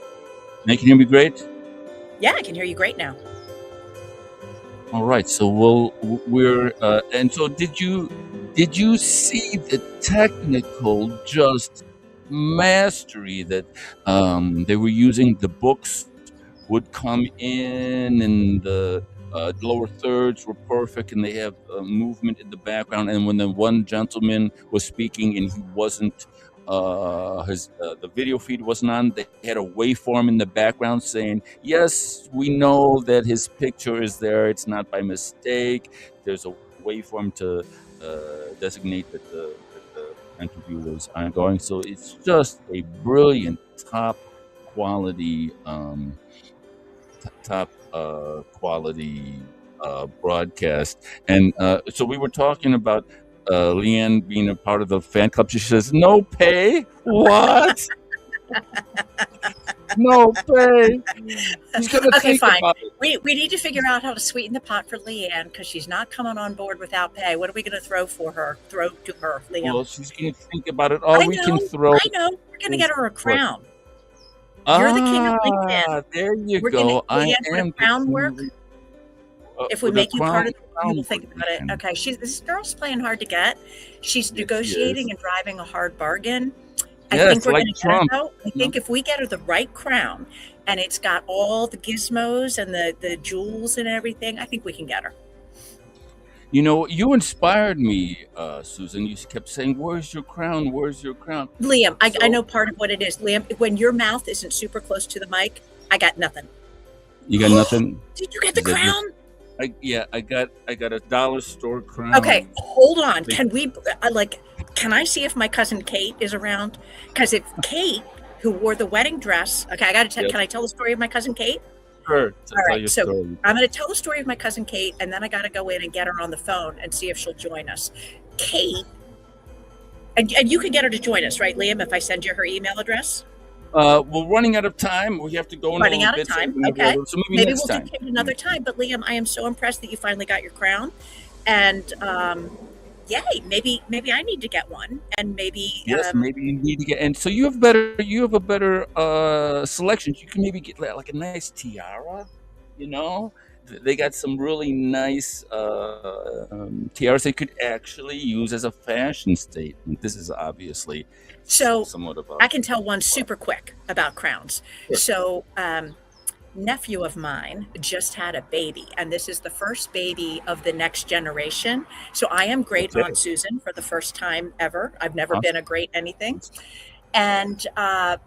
Now you can hear me great? Yeah, I can hear you great now. All right. So we're and so did you see the technical just mastery that they were using? The books would come in and the lower thirds were perfect, and they have movement in the background. And when the one gentleman was speaking and he wasn't, the video feed wasn't on, they had a waveform in the background saying, yes, we know that his picture is there. It's not by mistake. There's a waveform to designate that the interview was ongoing. So it's just a brilliant, top quality broadcast. And so we were talking about Leanne being a part of the fan club. She says, no pay? What? No pay? She's gonna Okay, think fine. about it. We need to figure out how to sweeten the pot for Leanne because she's not coming on board without pay. What are we going to throw to her, Liam? Well, she's gonna think about it. All we can throw. I know. We're going to get her a crown. You're the king of LinkedIn. There you We're go. Leanne, I would am a crown work? If we the make you part of crown- the we will think about it. Okay, this girl's playing hard to get. She's negotiating and driving a hard bargain. I Yes, think we're like going to get her Trump. though. I think if we get her the right crown and it's got all the gizmos and the jewels and everything, I think we can get her. You know, you inspired me, Susan. You kept saying, "Where's your crown? Where's your crown?" Liam, I know part of what it is. Liam, when your mouth isn't super close to the mic, I got nothing. You got nothing? Did you get the crown? I got a dollar store crown. Okay, hold on. Can we can I see if my cousin Kate is around? Because if Kate, who wore the wedding dress, okay, I got to tell. Can I tell the story of my cousin Kate? Sure. All right, so I'm going to tell the story of my cousin Kate, and then I got to go in and get her on the phone and see if she'll join us. Kate, and you can get her to join us, right, Liam? If I send you her email address. We're running out of time. We have to go in running a out little of bit. time. So Okay. So maybe next we'll time. do Kate another time. But Liam, I am so impressed that you finally got your crown, and yay! Maybe I need to get one, and maybe Yes, maybe you need to get. And so you have a better selection. You can maybe get like a nice tiara. You know, they got some really nice tiaras they could actually use as a fashion statement. This is obviously somewhat of a. I can tell one super quick about crowns. Sure. So, nephew of mine just had a baby, and this is the first baby of the next generation. So I am great Aunt Susan for the first time ever. I've never been a great anything, and I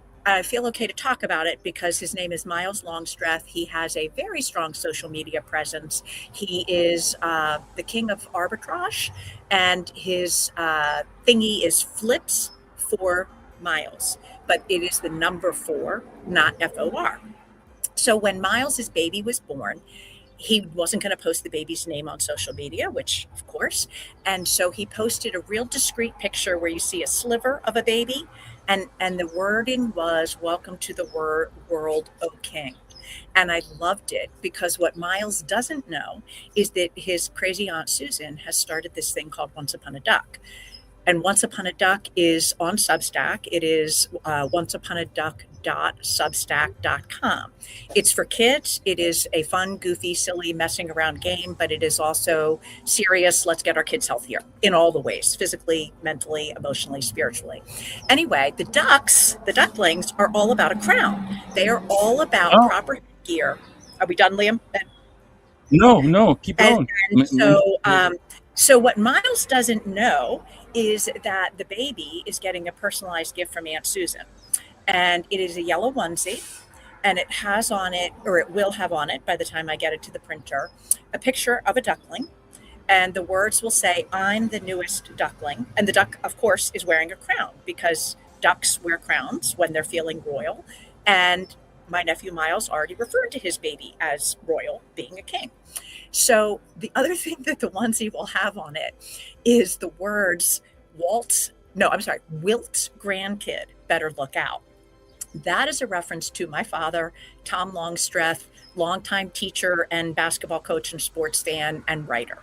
feel okay to talk about it because his name is Miles Longstreth. He has a very strong social media presence. He is the king of arbitrage, and his thingy is flips for Miles, but it is the number 4, not FOR. So when Miles's baby was born, he wasn't going to post the baby's name on social media, which of course, and so he posted a real discreet picture where you see a sliver of a baby, and the wording was "Welcome to the world, O King." And I loved it because what Miles doesn't know is that his crazy Aunt Susan has started this thing called Once Upon a Duck. And Once Upon a Duck is on Substack. It is onceuponaduck.substack.com. It's for kids. It is a fun, goofy, silly, messing around game, but it is also serious. Let's get our kids healthier in all the ways, physically, mentally, emotionally, spiritually. Anyway, the ducklings are all about a crown. They are all about proper gear. Are we done, Liam? No, keep going. And so So what Miles doesn't know is that the baby is getting a personalized gift from Aunt Susan. And it is a yellow onesie. And it has on it, or it will have on it by the time I get it to the printer, a picture of a duckling. And the words will say, "I'm the newest duckling." And the duck, of course, is wearing a crown because ducks wear crowns when they're feeling royal. And my nephew Miles already referred to his baby as royal, being a king. So the other thing that the onesie will have on it is the words Wilt grandkid, better look out. That is a reference to my father, Tom Longstreth, longtime teacher and basketball coach and sports fan and writer.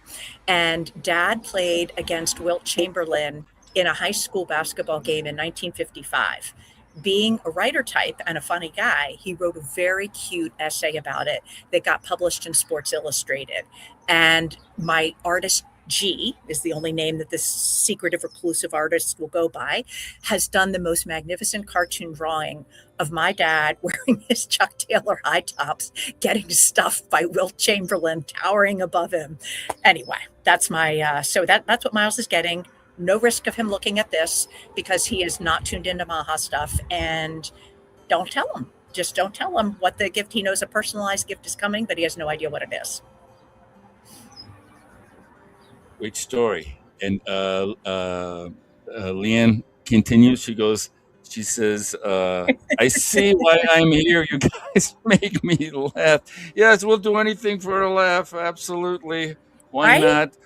And Dad played against Wilt Chamberlain in a high school basketball game in 1955. Being a writer type and a funny guy, he wrote a very cute essay about it that got published in Sports Illustrated. And my artist, G is the only name that this secretive reclusive artist will go by, has done the most magnificent cartoon drawing of my dad wearing his Chuck Taylor high tops, getting stuffed by Wilt Chamberlain towering above him. Anyway, that's my, so that's what Miles is getting. No risk of him looking at this because he is not tuned into MAHA stuff. And don't tell him. Just don't tell him what the gift. He knows a personalized gift is coming, but he has no idea what it is. Great story. And Leanne continues. She says, I see why I'm here. You guys make me laugh. Yes, we'll do anything for a laugh. Absolutely. Why not?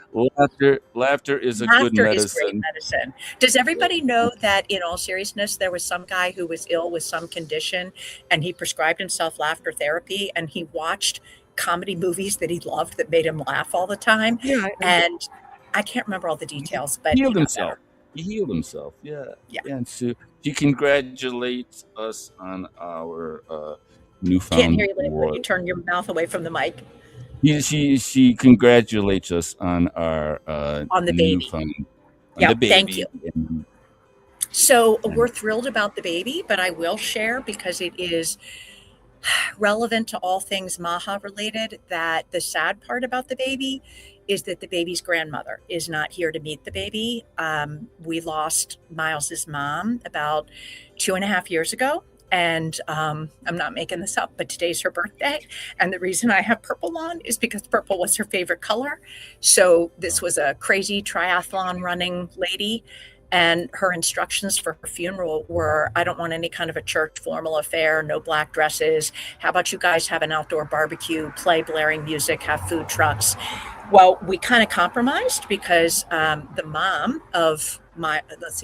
Laughter is a good medicine. Laughter is great medicine. Does everybody know that, in all seriousness, there was some guy who was ill with some condition and he prescribed himself laughter therapy, and he watched comedy movies that he loved that made him laugh all the time. Yeah. And I can't remember all the details, but he healed himself. He healed himself. Yeah. And so she congratulates us on our newfound. Can't hear you when you turn your mouth away from the mic. She congratulates us on our on the baby. Yeah, thank you. So we're thrilled about the baby, but I will share, because it is relevant to all things MAHA related, that the sad part about the baby is that the baby's grandmother is not here to meet the baby. We lost Miles's mom about 2.5 years ago. And I'm not making this up, but today's her birthday. And the reason I have purple on is because purple was her favorite color. So this was a crazy triathlon running lady. And her instructions for her funeral were, I don't want any kind of a church formal affair, no black dresses. How about you guys have an outdoor barbecue, play blaring music, have food trucks? Well, we kind of compromised because the mom of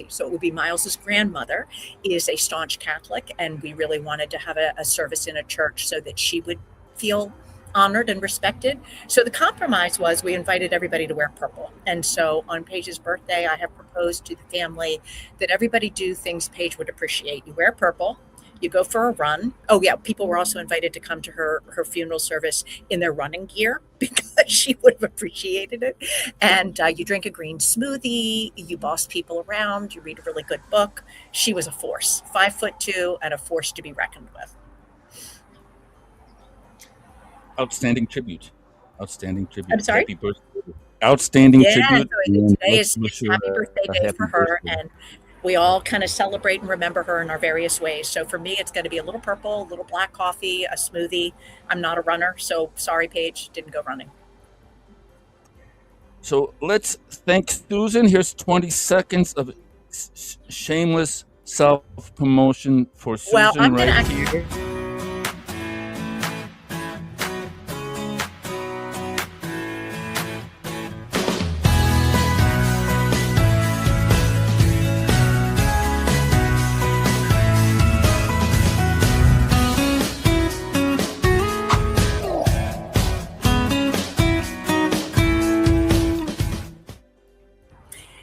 so it would be Miles's grandmother is a staunch Catholic, and we really wanted to have a service in a church so that she would feel honored and respected. So the compromise was we invited everybody to wear purple. And so on Paige's birthday, I have proposed to the family that everybody do things Paige would appreciate. You wear purple. You go for a run. Oh yeah, people were also invited to come to her funeral service in their running gear because she would have appreciated it. And you drink a green smoothie, you boss people around, you read a really good book. She was a force, 5'2" and a force to be reckoned with. Outstanding tribute. I'm sorry? Happy birthday. Outstanding tribute. So today is happy birthday day for her. And we all kind of celebrate and remember her in our various ways. So for me, it's going to be a little purple, a little black coffee, a smoothie. I'm not a runner, so sorry, Paige, didn't go running. So let's thank Susan. Here's 20 seconds of shameless self-promotion for Susan here.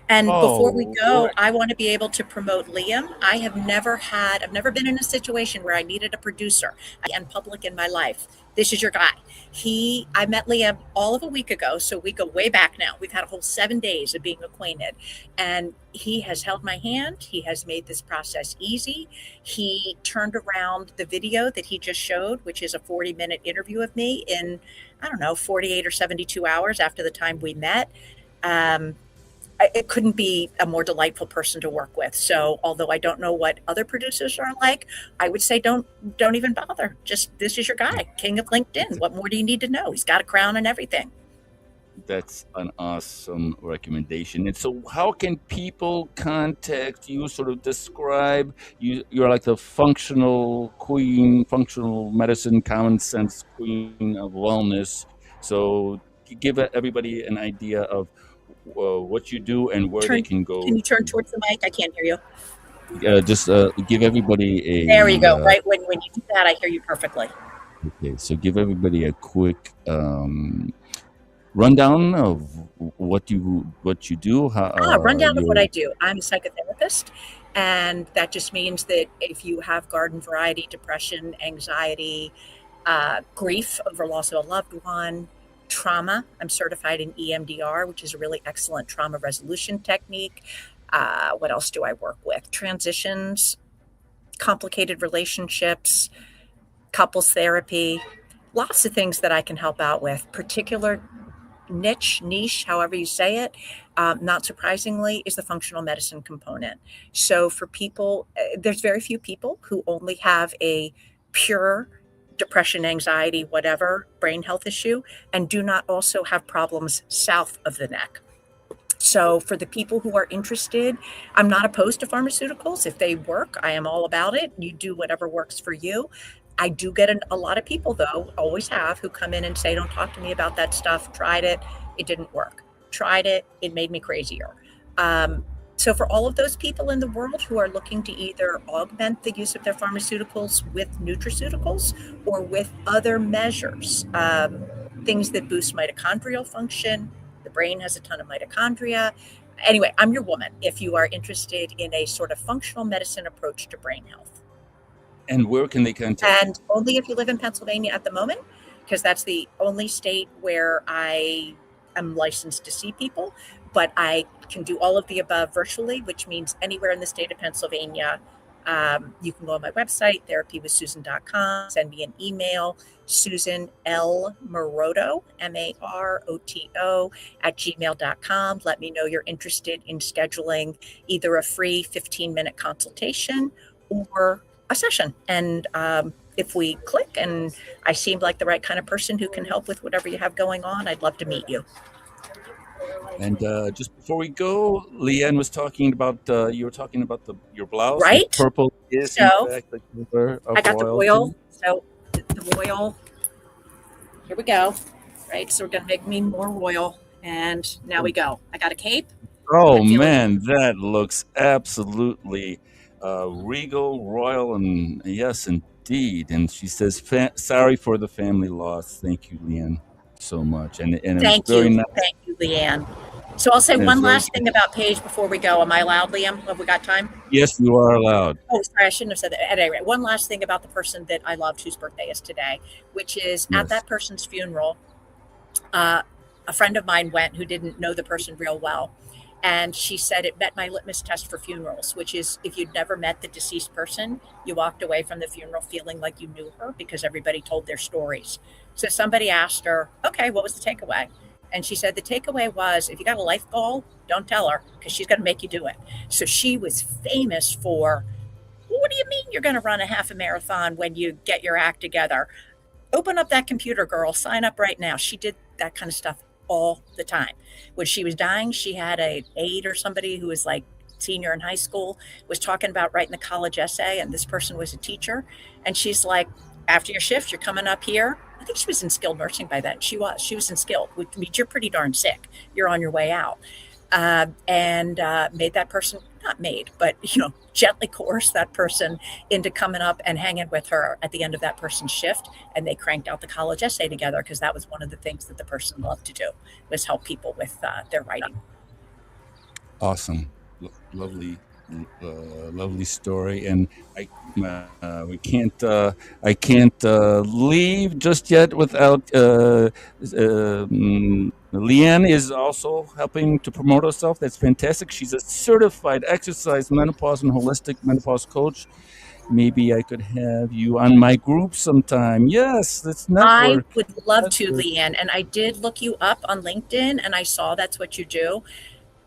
And before we go, I want to be able to promote Liam. I've never been in a situation where I needed a producer and public in my life. This is your guy. I met Liam all of a week ago, so we go way back now. We've had a whole 7 days of being acquainted, and he has held my hand. He has made this process easy. He turned around the video that he just showed, which is a 40-minute interview of me in, 48 or 72 hours after the time we met. It couldn't be a more delightful person to work with. So although I don't know what other producers are like, I would say don't even bother. Just, this is your guy, king of LinkedIn. What more do you need to know? He's got a crown and everything. That's an awesome recommendation. And so how can people contact you? Sort of describe you. You're like the functional queen, functional medicine, common sense queen of wellness. So give everybody an idea of what you do and where they can go. Can you turn towards the mic? I can't hear you. Just give everybody a... There you go. Right when you do that, I hear you perfectly. Okay, so give everybody a quick rundown of what you do. Rundown of what I do. I'm a psychotherapist, and that just means that if you have garden variety depression, anxiety, grief over loss of a loved one, trauma. I'm certified in EMDR, which is a really excellent trauma resolution technique. What else do I work with? Transitions, complicated relationships, couples therapy, lots of things that I can help out with. Particular niche, however you say it, not surprisingly, is the functional medicine component. So for people, there's very few people who only have a pure depression, anxiety, whatever, brain health issue, and do not also have problems south of the neck. So for the people who are interested, I'm not opposed to pharmaceuticals. If they work, I am all about it. You do whatever works for you. I do get a lot of people, though, always have, who come in and say, don't talk to me about that stuff. Tried it. It didn't work. Tried it. It made me crazier. So for all of those people in the world who are looking to either augment the use of their pharmaceuticals with nutraceuticals or with other measures, things that boost mitochondrial function, the brain has a ton of mitochondria. Anyway, I'm your woman if you are interested in a sort of functional medicine approach to brain health. And where can they contact you? And only if you live in Pennsylvania at the moment, because that's the only state where I am licensed to see people. But I can do all of the above virtually, which means anywhere in the state of Pennsylvania. You can go on my website, therapywithsusan.com, send me an email, Susan L. Maroto, Maroto, @gmail.com. Let me know you're interested in scheduling either a free 15-minute consultation or a session. And if we click and I seem like the right kind of person who can help with whatever you have going on, I'd love to meet you. And just before we go, Leanne was talking about, you were talking about your blouse. Right. Purple is, so, in fact, the color of I got royalty. the royal. So the royal, here we go. Right. So we're going to make me more royal. And now we go. I got a cape. Oh, man, that looks absolutely regal, royal, and yes, indeed. And she says, sorry for the family loss. Thank you, Leanne, so much. And Thank you. Nice. Thank you, Leanne. So I'll say one last thing about Paige before we go. Am I allowed, Liam? Have we got time? Yes, you are allowed. Oh, sorry, I shouldn't have said that. At any rate, one last thing about the person that I loved whose birthday is today, which is at that person's funeral, a friend of mine went who didn't know the person real well. And she said it met my litmus test for funerals, which is if you'd never met the deceased person, you walked away from the funeral feeling like you knew her because everybody told their stories. So somebody asked her, okay, what was the takeaway? And she said the takeaway was, if you got a life goal, don't tell her because she's going to make you do it. So she was famous for, well, what do you mean you're going to run a half a marathon when you get your act together? Open up that computer, girl. Sign up right now. She did that kind of stuff all the time. When she was dying, she had an aide or somebody who was like senior in high school, was talking about writing the college essay, and this person was a teacher. And she's like, after your shift, you're coming up here. I think she was in skilled nursing by then. She was in skilled, which means you're pretty darn sick. You're on your way out. Made that person, not made, but, gently coerced that person into coming up and hanging with her at the end of that person's shift. And they cranked out the college essay together because that was one of the things that the person loved to do, was help people with their writing. Awesome. Lovely story. And I can't leave just yet without Leanne is also helping to promote herself. That's fantastic. She's a certified exercise, menopause, and holistic menopause coach. maybe I could have you on my group sometime. Yes, let's I network. would love to, Leanne. And I did look you up on LinkedIn and I saw that's what you do.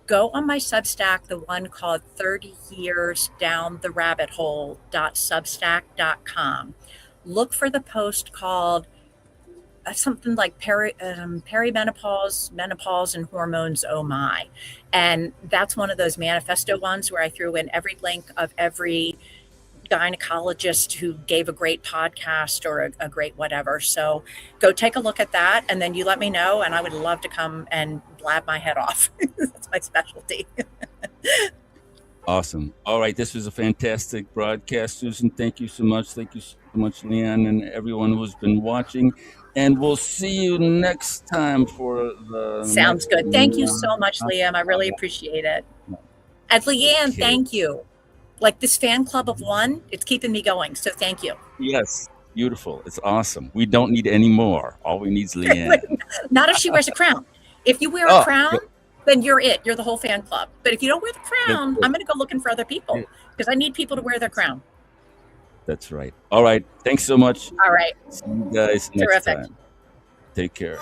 Go on my Substack, the one called 30 Years Down the Rabbit Hole.substack.com. Look for the post called something like perimenopause, menopause, and hormones. Oh my. And that's one of those manifesto ones where I threw in every link of every gynecologist who gave a great podcast or a great whatever. So go take a look at that and then you let me know and I would love to come and blab my head off. That's my specialty. Awesome. All right. This was a fantastic broadcast, Susan. Thank you so much. Thank you so much, Leanne, and everyone who's been watching. And we'll see you next time for the Sounds good. Thank you so much, Liam. I really appreciate it. And Leanne, thank you. Like this fan club of one, it's keeping me going. So thank you. Yes. Beautiful. It's awesome. We don't need any more. All we need is Leanne. Not if she wears a crown. If you wear a crown, then you're it. You're the whole fan club. But if you don't wear the crown, I'm going to go looking for other people because I need people to wear their crown. That's right. All right. Thanks so much. All right. See you guys next time. Take care.